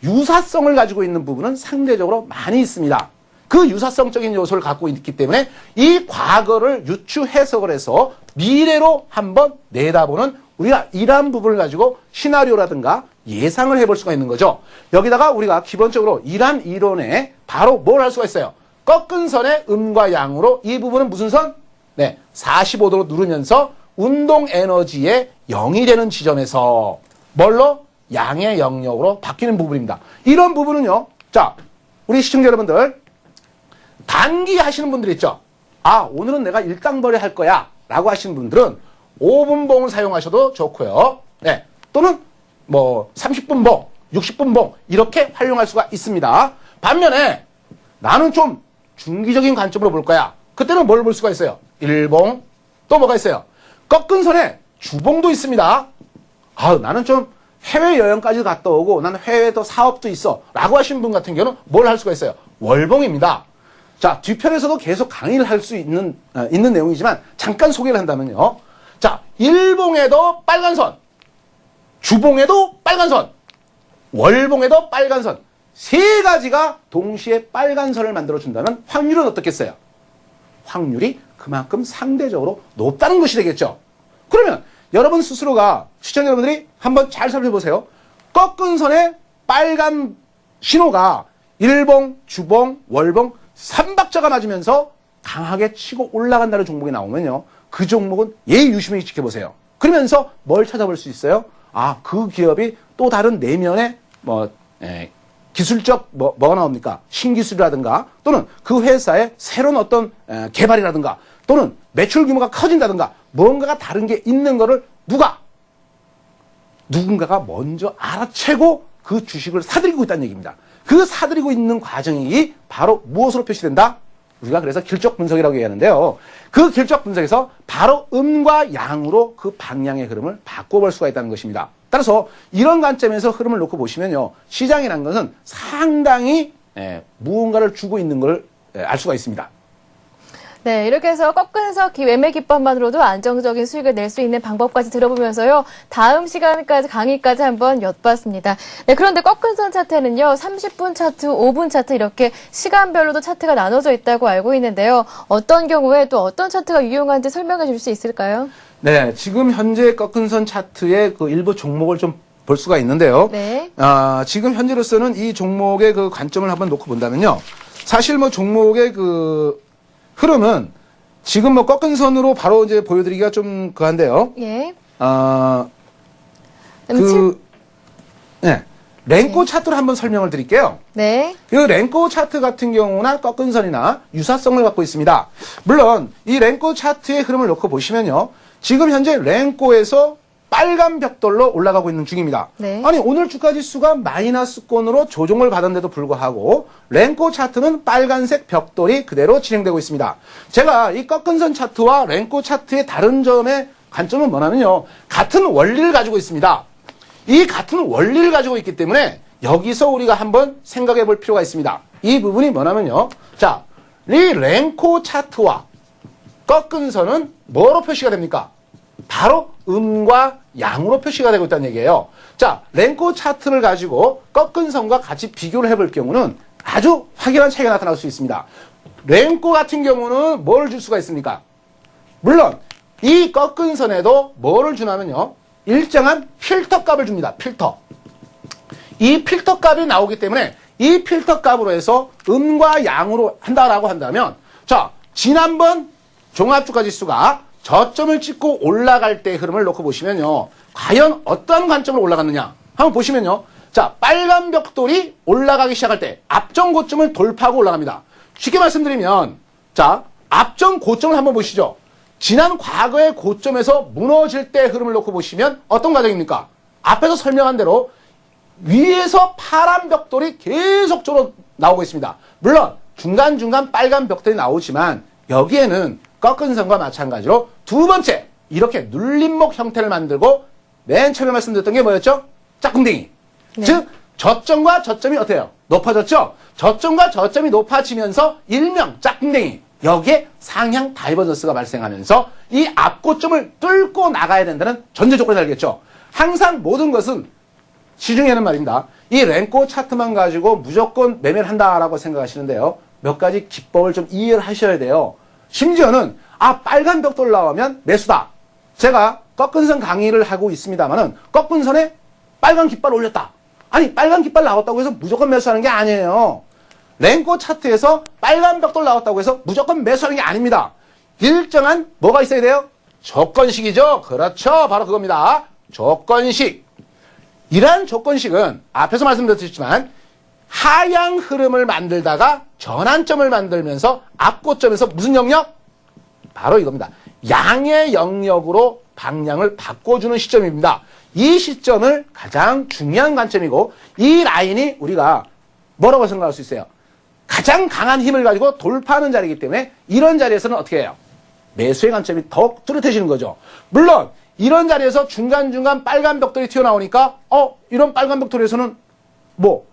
유사성을 가지고 있는 부분은 상대적으로 많이 있습니다. 그 유사성적인 요소를 갖고 있기 때문에 이 과거를 유추 해석을 해서 미래로 한번 내다보는 우리가 이러한 부분을 가지고 시나리오라든가 예상을 해볼 수가 있는 거죠. 여기다가 우리가 기본적으로 이러한 이론에 바로 뭘 할 수가 있어요? 꺾은 선의 음과 양으로 이 부분은 무슨 선? 네, 45도로 누르면서 운동 에너지의 0이 되는 지점에서 뭘로? 양의 영역으로 바뀌는 부분입니다. 이런 부분은요, 자, 우리 시청자 여러분들, 단기 하시는 분들 있죠? 아, 오늘은 내가 일당벌이 할 거야 라고 하시는 분들은 5분봉을 사용하셔도 좋고요. 네, 또는 뭐 30분봉, 60분봉 이렇게 활용할 수가 있습니다. 반면에 나는 좀 중기적인 관점으로 볼 거야. 그때는 뭘 볼 수가 있어요? 일봉, 또 뭐가 있어요? 꺾은 선에 주봉도 있습니다. 아, 나는 좀 해외여행까지 갔다 오고 나는 해외에도 사업도 있어 라고 하신 분 같은 경우는 뭘 할 수가 있어요? 월봉입니다. 자, 뒤편에서도 계속 강의를 할 수 있는 내용이지만 잠깐 소개를 한다면요. 자, 일봉에도 빨간 선, 주봉에도 빨간 선, 월봉에도 빨간 선, 세 가지가 동시에 빨간 선을 만들어준다면 확률은 어떻겠어요? 확률이 그만큼 상대적으로 높다는 것이 되겠죠. 그러면 여러분 스스로가, 시청자 여러분들이 한번 잘 살펴보세요. 꺾은 선에 빨간 신호가 일봉, 주봉, 월봉, 3박자가 맞으면서 강하게 치고 올라간다는 종목이 나오면요, 그 종목은 예의유심히 지켜보세요. 그러면서 뭘 찾아볼 수 있어요? 아, 그 기업이 또 다른 내면의 기술적 뭐가 나옵니까? 신기술이라든가 또는 그 회사의 새로운 어떤 개발이라든가 또는 매출 규모가 커진다든가 뭔가가 다른 게 있는 거를 누군가가 먼저 알아채고 그 주식을 사들이고 있다는 얘기입니다. 그 사들이고 있는 과정이 바로 무엇으로 표시된다? 우리가 그래서 길적 분석이라고 얘기하는데요. 그 길적 분석에서 바로 음과 양으로 그 방향의 흐름을 바꿔볼 수가 있다는 것입니다. 따라서 이런 관점에서 흐름을 놓고 보시면요, 시장이라는 것은 상당히 무언가를 주고 있는 걸 알 수가 있습니다. 네, 이렇게 해서 꺾은 선 매매 기법만으로도 안정적인 수익을 낼 수 있는 방법까지 들어보면서요, 다음 시간까지 강의까지 한번 엿봤습니다. 네, 그런데 꺾은 선 차트는요, 30분 차트, 5분 차트 이렇게 시간별로도 차트가 나눠져 있다고 알고 있는데요. 어떤 경우에 또 어떤 차트가 유용한지 설명해 줄 수 있을까요? 네, 지금 현재 꺾은 선 차트의 그 일부 종목을 좀 볼 수가 있는데요. 네. 지금 현재로서는 이 종목의 그 관점을 한번 놓고 본다면요, 사실 뭐 종목의 그 흐름은 지금 뭐 꺾은 선으로 바로 이제 보여드리기가 좀 그한데요. 예. 랭코 차트로 한번 설명을 드릴게요. 네. 이 랭코 차트 같은 경우나 꺾은 선이나 유사성을 갖고 있습니다. 물론 이 랭코 차트의 흐름을 놓고 보시면요, 지금 현재 랭코에서 빨간 벽돌로 올라가고 있는 중입니다. 네. 아니 오늘 주가지수가 마이너스권으로 조정을 받았는데도 불구하고 랭코 차트는 빨간색 벽돌이 그대로 진행되고 있습니다. 제가 이 꺾은 선 차트와 랭코 차트의 다른 점의 관점은 뭐냐면요. 같은 원리를 가지고 있습니다. 이 같은 원리를 가지고 있기 때문에 여기서 우리가 한번 생각해 볼 필요가 있습니다. 이 부분이 뭐냐면요. 자, 이 랭코 차트와 꺾은 선은 뭐로 표시가 됩니까? 바로 음과 양으로 표시가 되고 있다는 얘기예요. 자, 랭코 차트를 가지고 꺾은 선과 같이 비교를 해볼 경우는 아주 확연한 차이가 나타날 수 있습니다. 랭코 같은 경우는 뭘 줄 수가 있습니까? 물론 이 꺾은 선에도 뭐를 주냐면요. 일정한 필터 값을 줍니다. 필터. 이 필터 값이 나오기 때문에 이 필터 값으로 해서 음과 양으로 한다라고 한다면 자, 지난번 종합주가지수가 저점을 찍고 올라갈 때의 흐름을 놓고 보시면요. 과연 어떤 관점으로 올라갔느냐? 한번 보시면요. 자, 빨간 벽돌이 올라가기 시작할 때 앞전 고점을 돌파하고 올라갑니다. 쉽게 말씀드리면 자, 앞전 고점을 한번 보시죠. 지난 과거의 고점에서 무너질 때의 흐름을 놓고 보시면 어떤 과정입니까? 앞에서 설명한 대로 위에서 파란 벽돌이 계속적으로 나오고 있습니다. 물론 중간중간 빨간 벽돌이 나오지만 여기에는 꺾은 선과 마찬가지로 두 번째 이렇게 눌림목 형태를 만들고 맨 처음에 말씀드렸던 게 뭐였죠? 짝꿍댕이. 네. 즉 저점과 저점이 어때요? 높아졌죠? 저점과 저점이 높아지면서 일명 짝꿍댕이. 여기에 상향 다이버전스가 발생하면서 이 앞고점을 뚫고 나가야 된다는 전제 조건이 달겠죠. 항상 모든 것은 시중에는 말입니다. 이 랭코 차트만 가지고 무조건 매매를 한다라고 생각하시는데요. 몇 가지 기법을 좀 이해를 하셔야 돼요. 심지어는 빨간 벽돌 나오면 매수다. 제가 꺾은 선 강의를 하고 있습니다만은 꺾은 선에 빨간 깃발 올렸다. 아니 빨간 깃발 나왔다고 해서 무조건 매수하는 게 아니에요. 랭코 차트에서 빨간 벽돌 나왔다고 해서 무조건 매수하는 게 아닙니다. 일정한 뭐가 있어야 돼요? 조건식이죠. 그렇죠. 바로 그겁니다. 조건식. 이러한 조건식은 앞에서 말씀드렸지만 하향 흐름을 만들다가 전환점을 만들면서 앞고점에서 무슨 영역? 바로 이겁니다. 양의 영역으로 방향을 바꿔주는 시점입니다. 이 시점을 가장 중요한 관점이고 이 라인이 우리가 뭐라고 생각할 수 있어요? 가장 강한 힘을 가지고 돌파하는 자리이기 때문에 이런 자리에서는 어떻게 해요? 매수의 관점이 더욱 뚜렷해지는 거죠. 물론 이런 자리에서 중간중간 빨간 벽돌이 튀어나오니까 이런 빨간 벽돌에서는 뭐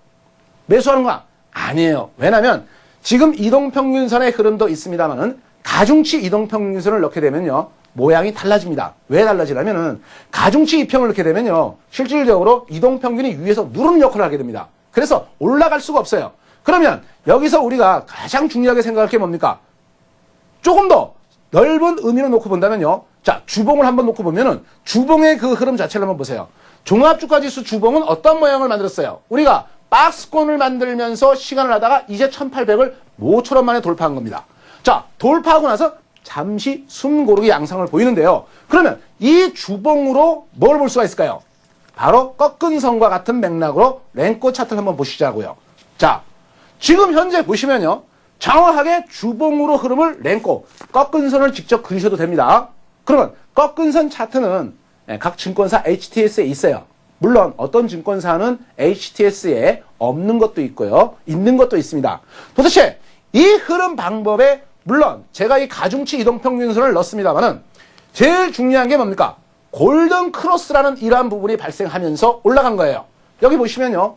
매수하는 거 아니에요. 왜냐하면 지금 이동평균선의 흐름도 있습니다만은 가중치 이동평균선을 넣게 되면요. 모양이 달라집니다. 왜 달라지냐면은 가중치 이평을 넣게 되면요. 실질적으로 이동평균이 위에서 누르는 역할을 하게 됩니다. 그래서 올라갈 수가 없어요. 그러면 여기서 우리가 가장 중요하게 생각할 게 뭡니까? 조금 더 넓은 의미로 놓고 본다면요. 자, 주봉을 한번 놓고 보면은 주봉의 그 흐름 자체를 한번 보세요. 종합주가지수 주봉은 어떤 모양을 만들었어요? 우리가 박스권을 만들면서 시간을 하다가 이제 1800을 모처럼 만에 돌파한 겁니다. 자, 돌파하고 나서 잠시 숨 고르기 양상을 보이는데요. 그러면 이 주봉으로 뭘 볼 수가 있을까요? 바로 꺾은 선과 같은 맥락으로 랭코 차트를 한번 보시자고요. 자, 지금 현재 보시면요. 정확하게 주봉으로 흐름을 랭코, 꺾은 선을 직접 그리셔도 됩니다. 그러면 꺾은 선 차트는 각 증권사 HTS에 있어요. 물론 어떤 증권사는 HTS에 없는 것도 있고요. 있는 것도 있습니다. 도대체 이 흐름 방법에 물론 제가 이 가중치 이동평균선을 넣습니다만은 제일 중요한 게 뭡니까? 골든 크로스라는 이러한 부분이 발생하면서 올라간 거예요. 여기 보시면요.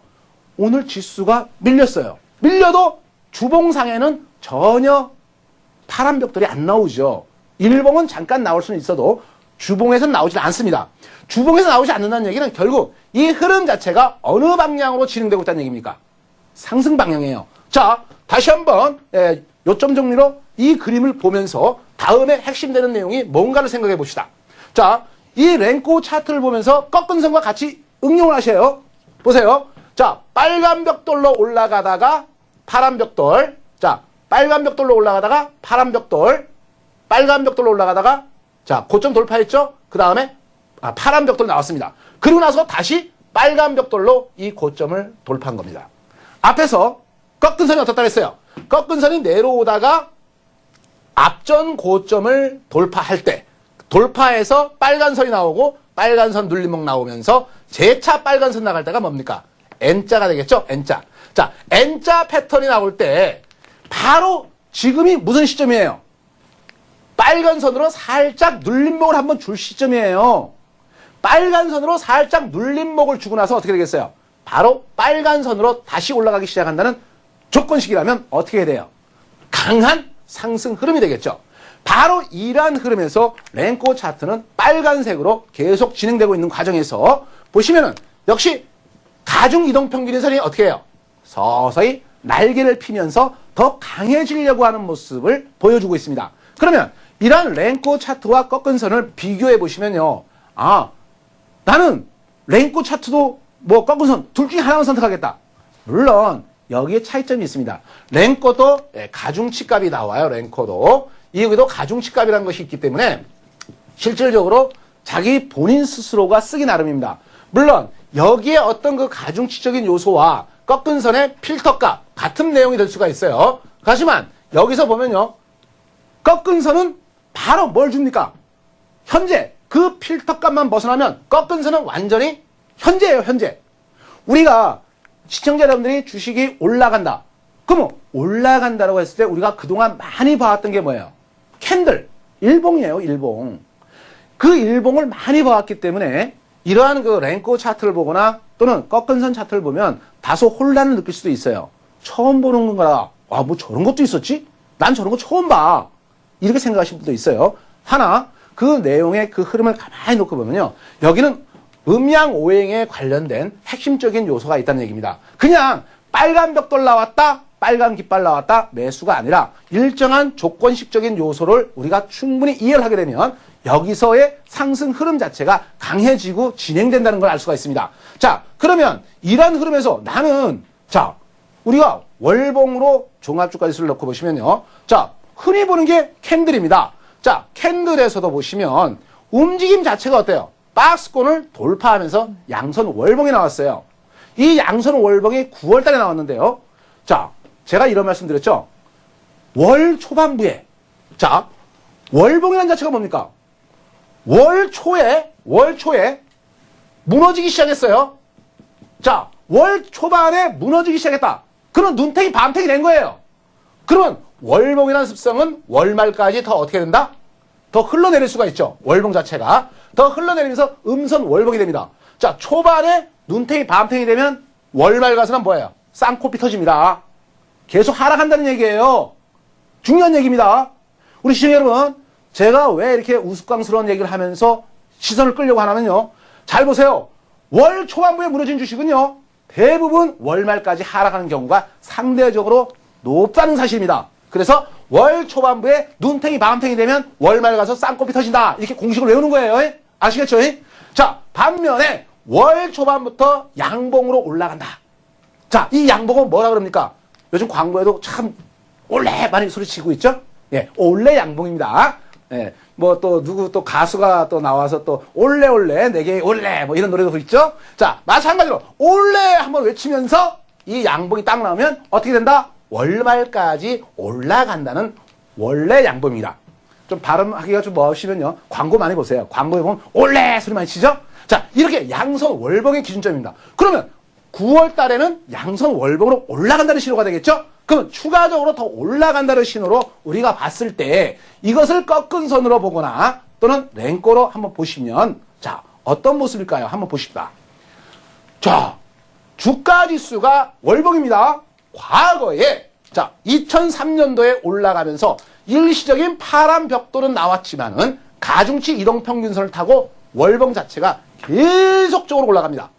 오늘 지수가 밀렸어요. 밀려도 주봉상에는 전혀 파란 벽돌이 안 나오죠. 일봉은 잠깐 나올 수는 있어도 주봉에서는 나오지 않습니다. 주봉에서 나오지 않는다는 얘기는 결국 이 흐름 자체가 어느 방향으로 진행되고 있다는 얘기입니까? 상승 방향이에요. 자, 다시 한번 요점 정리로 이 그림을 보면서 다음에 핵심되는 내용이 뭔가를 생각해 봅시다. 자, 이 랭코 차트를 보면서 꺾은 선과 같이 응용을 하셔요. 보세요. 자, 빨간 벽돌로 올라가다가 파란 벽돌. 자, 빨간 벽돌로 올라가다가 파란 벽돌. 빨간 벽돌로 올라가다가 자, 고점 돌파했죠? 그 다음에 파란 벽돌 나왔습니다. 그리고 나서 다시 빨간 벽돌로 이 고점을 돌파한 겁니다. 앞에서 꺾은 선이 어떻다 그랬어요? 꺾은 선이 내려오다가 앞전 고점을 돌파할 때 돌파해서 빨간 선이 나오고 빨간 선 눌림목 나오면서 재차 빨간 선 나갈 때가 뭡니까? N자가 되겠죠? N자. 자, N자 패턴이 나올 때 바로 지금이 무슨 시점이에요? 빨간 선으로 살짝 눌림목을 한번 줄 시점이에요. 빨간 선으로 살짝 눌림목을 주고 나서 어떻게 되겠어요? 바로 빨간 선으로 다시 올라가기 시작한다는 조건식이라면 어떻게 돼요? 강한 상승 흐름이 되겠죠. 바로 이러한 흐름에서 랭코 차트는 빨간색으로 계속 진행되고 있는 과정에서 보시면은 역시 가중 이동 평균선이 어떻게 해요? 서서히 날개를 피면서 더 강해지려고 하는 모습을 보여주고 있습니다. 그러면 이러한 랭코 차트와 꺾은 선을 비교해 보시면요. 아, 나는 랭코 차트도 뭐 꺾은 선 둘 중에 하나만 선택하겠다. 물론 여기에 차이점이 있습니다. 랭코도 가중치 값이 나와요. 랭코도. 여기도 가중치 값이라는 것이 있기 때문에 실질적으로 자기 본인 스스로가 쓰기 나름입니다. 물론 여기에 어떤 그 가중치적인 요소와 꺾은 선의 필터값 같은 내용이 될 수가 있어요. 하지만 여기서 보면요. 꺾은 선은 바로 뭘 줍니까? 현재 그 필터값만 벗어나면 꺾은 선은 완전히 현재예요. 현재. 우리가 시청자 여러분들이 주식이 올라간다. 그러면 올라간다라고 했을 때 우리가 그동안 많이 봐왔던 게 뭐예요? 캔들, 일봉이에요. 일봉. 그 일봉을 많이 봐왔기 때문에 이러한 그 랭코 차트를 보거나 또는 꺾은 선 차트를 보면 다소 혼란을 느낄 수도 있어요. 처음 보는 건가라. 아, 뭐 저런 것도 있었지? 난 저런 거 처음 봐. 이렇게 생각하시는 분도 있어요. 하나, 그 내용의 그 흐름을 가만히 놓고 보면요. 여기는 음양오행에 관련된 핵심적인 요소가 있다는 얘기입니다. 그냥 빨간 벽돌 나왔다, 빨간 깃발 나왔다, 매수가 아니라 일정한 조건식적인 요소를 우리가 충분히 이해를 하게 되면 여기서의 상승 흐름 자체가 강해지고 진행된다는 걸 알 수가 있습니다. 자, 그러면 이러한 흐름에서 나는 자, 우리가 월봉으로 종합주가지수를 넣고 보시면요. 자, 흔히 보는 게 캔들입니다. 자, 캔들에서도 보시면 움직임 자체가 어때요? 박스권을 돌파하면서 양선 월봉이 나왔어요. 이 양선 월봉이 9월 달에 나왔는데요. 자, 제가 이런 말씀 드렸죠. 월 초반부에 자, 월봉이라는 자체가 뭡니까? 월 초에 무너지기 시작했어요. 자, 월 초반에 무너지기 시작했다. 그럼 눈탱이 밤탱이 된 거예요. 그러면 월봉이라는 습성은 월말까지 더 어떻게 된다? 더 흘러내릴 수가 있죠. 월봉 자체가. 더 흘러내리면서 음선 월봉이 됩니다. 자, 초반에 눈탱이 밤탱이 되면 월말 가서는 뭐예요? 쌍코피 터집니다. 계속 하락한다는 얘기예요. 중요한 얘기입니다. 우리 시청자 여러분, 제가 왜 이렇게 우스꽝스러운 얘기를 하면서 시선을 끌려고 하냐면요. 잘 보세요. 월 초반부에 무너진 주식은요. 대부분 월말까지 하락하는 경우가 상대적으로 높다는 사실입니다. 그래서 월 초반부에 눈탱이 밤탱이 되면 월말 가서 쌍코피 터진다. 이렇게 공식을 외우는 거예요. 아시겠죠? 자, 반면에 월 초반부터 양봉으로 올라간다. 자, 이 양봉은 뭐라 그럽니까? 요즘 광고에도 참 올레 많이 소리치고 있죠? 예, 올레 양봉입니다. 예, 뭐 또 누구 또 가수가 또 나와서 또 올레 내게 올레 뭐 이런 노래도 있죠? 자, 마찬가지로 올레 한번 외치면서 이 양봉이 딱 나오면 어떻게 된다? 월말까지 올라간다는 원래 양봉입니다. 좀 발음하기가 좀 멋있으면요. 광고 많이 보세요. 광고에 보면 올레 소리 많이 치죠? 자, 이렇게 양선 월봉의 기준점입니다. 그러면 9월 달에는 양선 월봉으로 올라간다는 신호가 되겠죠? 그러면 추가적으로 더 올라간다는 신호로 우리가 봤을 때 이것을 꺾은 선으로 보거나 또는 랭꼬로 한번 보시면 자, 어떤 모습일까요? 한번 보십시다. 자, 주가 지수가 월봉입니다. 과거에 자, 2003년도에 올라가면서 일시적인 파란 벽돌은 나왔지만은 가중치 이동평균선을 타고 월봉 자체가 계속적으로 올라갑니다.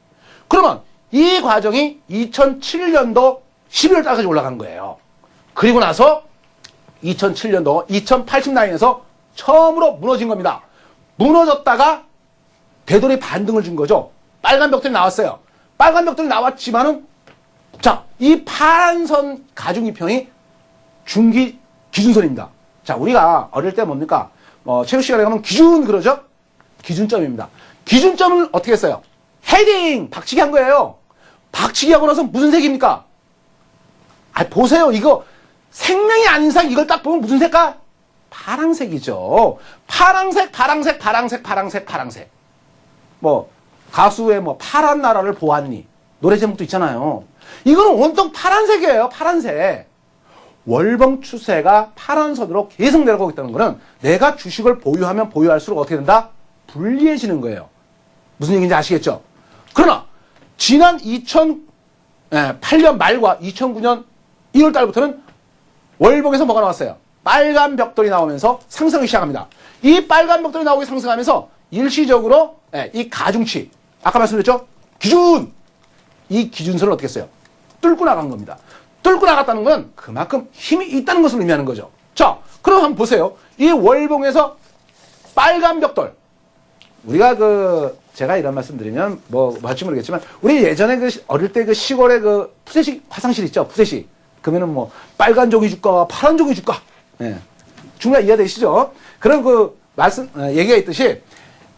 그러면 이 과정이 2007년도 12월 달까지 올라간 거예요. 그리고 나서 2007년도 2080 라인에서 처음으로 무너진 겁니다. 무너졌다가 되돌이 반등을 준 거죠. 빨간 벽돌이 나왔어요. 빨간 벽돌이 나왔지만은 자, 이 파란 선 가중이평이 중기 기준선입니다. 자, 우리가 어릴 때 뭡니까? 체육 시간에 가면 기준 그러죠? 기준점입니다. 기준점을 어떻게 했어요? 헤딩! 박치기 한 거예요. 박치기 하고 나서 무슨 색입니까? 아, 보세요. 이거 생명이 아닌 이상 이걸 딱 보면 무슨 색깔? 파랑색이죠. 파랑색. 뭐 가수의 뭐 파란 나라를 보았니 노래 제목도 있잖아요. 이거는 온통 파란색이에요. 파란색. 월봉 추세가 파란선으로 계속 내려가고 있다는 거는 내가 주식을 보유하면 보유할수록 어떻게 된다? 불리해지는 거예요. 무슨 얘기인지 아시겠죠? 그러나 지난 2008년 말과 2009년 1월 달부터는 월봉에서 뭐가 나왔어요? 빨간 벽돌이 나오면서 상승을 시작합니다. 이 빨간 벽돌이 나오기 상승하면서 일시적으로 이 가중치, 아까 말씀드렸죠? 기준! 이 기준선을 어떻게 했어요? 뚫고 나간 겁니다. 뚫고 나갔다는 건 그만큼 힘이 있다는 것을 의미하는 거죠. 자, 그럼 한번 보세요. 이 월봉에서 빨간 벽돌. 우리가 제가 이런 말씀 드리면 뭐 할지 모르겠지만, 우리 예전에 어릴 때 시골에 푸세식 화장실 있죠? 푸세식. 그러면은 뭐 빨간 종이 줄까, 파란 종이 줄까? 예. 중간 이해되시죠? 그런 얘기가 있듯이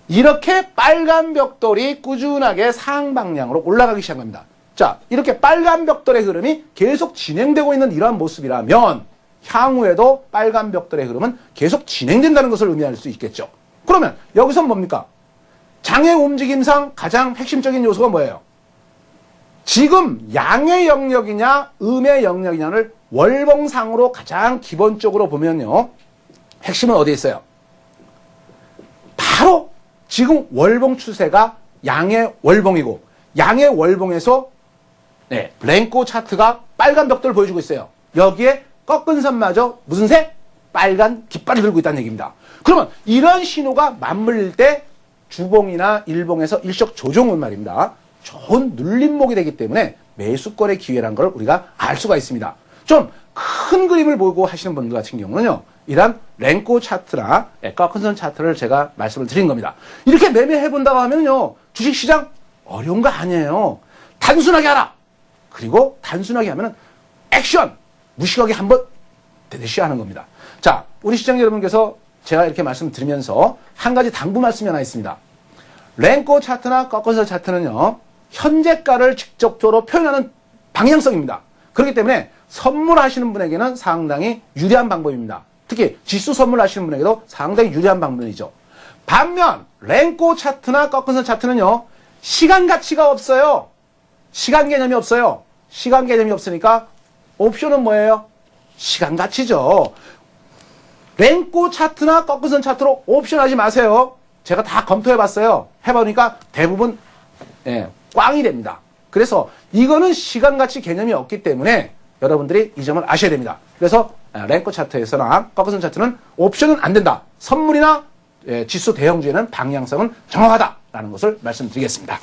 이렇게 빨간 벽돌이 꾸준하게 상방향으로 올라가기 시작합니다. 자, 이렇게 빨간 벽돌의 흐름이 계속 진행되고 있는 이러한 모습이라면 향후에도 빨간 벽돌의 흐름은 계속 진행된다는 것을 의미할 수 있겠죠. 그러면 여기서 뭡니까? 장의 움직임상 가장 핵심적인 요소가 뭐예요? 지금 양의 영역이냐 음의 영역이냐를 월봉상으로 가장 기본적으로 보면요. 핵심은 어디에 있어요? 바로 지금 월봉 추세가 양의 월봉이고, 양의 월봉에서 랭코 차트가 빨간 벽돌을 보여주고 있어요. 여기에 꺾은 선마저 무슨 색? 빨간 깃발을 들고 있다는 얘기입니다. 그러면 이런 신호가 맞물릴 때 주봉이나 일봉에서 일적 조정은 말입니다. 좋은 눌림목이 되기 때문에 매수권의 기회란 걸 우리가 알 수가 있습니다. 좀 큰 그림을 보고 하시는 분들 같은 경우는요, 이런 랭코 차트나 꺾은 선 차트를 제가 말씀을 드린 겁니다. 이렇게 매매해 본다고 하면요, 주식시장 어려운 거 아니에요. 단순하게 하라. 그리고 단순하게 하면은 액션! 무식하게 한번 대대시 하는 겁니다. 자, 우리 시청자 여러분께서 제가 이렇게 말씀드리면서 한 가지 당부 말씀이 하나 있습니다. 랭코 차트나 꺾어서 차트는요, 현재가를 직접적으로 표현하는 방향성입니다. 그렇기 때문에 선물하시는 분에게는 상당히 유리한 방법입니다. 특히 지수 선물하시는 분에게도 상당히 유리한 방법이죠. 반면 랭코 차트나 꺾은 차트는요, 시간 가치가 없어요. 시간 개념이 없어요. 시간 개념이 없으니까 옵션은 뭐예요? 시간 가치죠. 랭코 차트나 꺾은 선 차트로 옵션 하지 마세요. 제가 다 검토해 봤어요. 해보니까 대부분 꽝이 됩니다. 그래서 이거는 시간 가치 개념이 없기 때문에 여러분들이 이 점을 아셔야 됩니다. 그래서 랭코 차트에서나 꺾은 선 차트는 옵션은 안 된다. 선물이나 지수 대형주에는 방향성은 정확하다라는 것을 말씀드리겠습니다.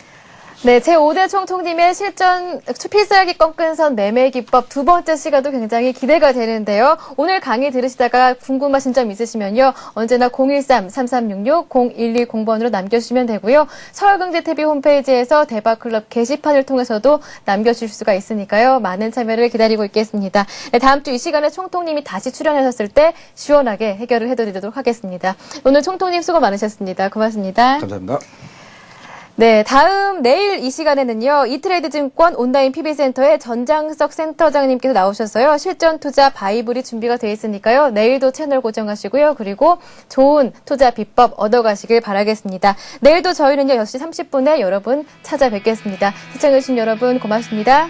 네, 제5대 총통님의 실전 필살기 꺾은선 매매 기법 두 번째 시간도 굉장히 기대가 되는데요. 오늘 강의 들으시다가 궁금하신 점 있으시면요, 언제나 013-3366-0110번으로 남겨주시면 되고요. 서울경제TV 홈페이지에서 대박클럽 게시판을 통해서도 남겨주실 수가 있으니까요. 많은 참여를 기다리고 있겠습니다. 네, 다음 주 이 시간에 총통님이 다시 출연하셨을 때 시원하게 해결을 해드리도록 하겠습니다. 오늘 총통님 수고 많으셨습니다. 고맙습니다. 감사합니다. 네, 내일 이 시간에는요, 이트레이드 증권 온라인 PB센터의 전장석 센터장님께서 나오셔서요, 실전 투자 바이블이 준비가 되어 있으니까요, 내일도 채널 고정하시고요, 그리고 좋은 투자 비법 얻어가시길 바라겠습니다. 내일도 저희는요, 6시 30분에 여러분 찾아뵙겠습니다. 시청해주신 여러분 고맙습니다.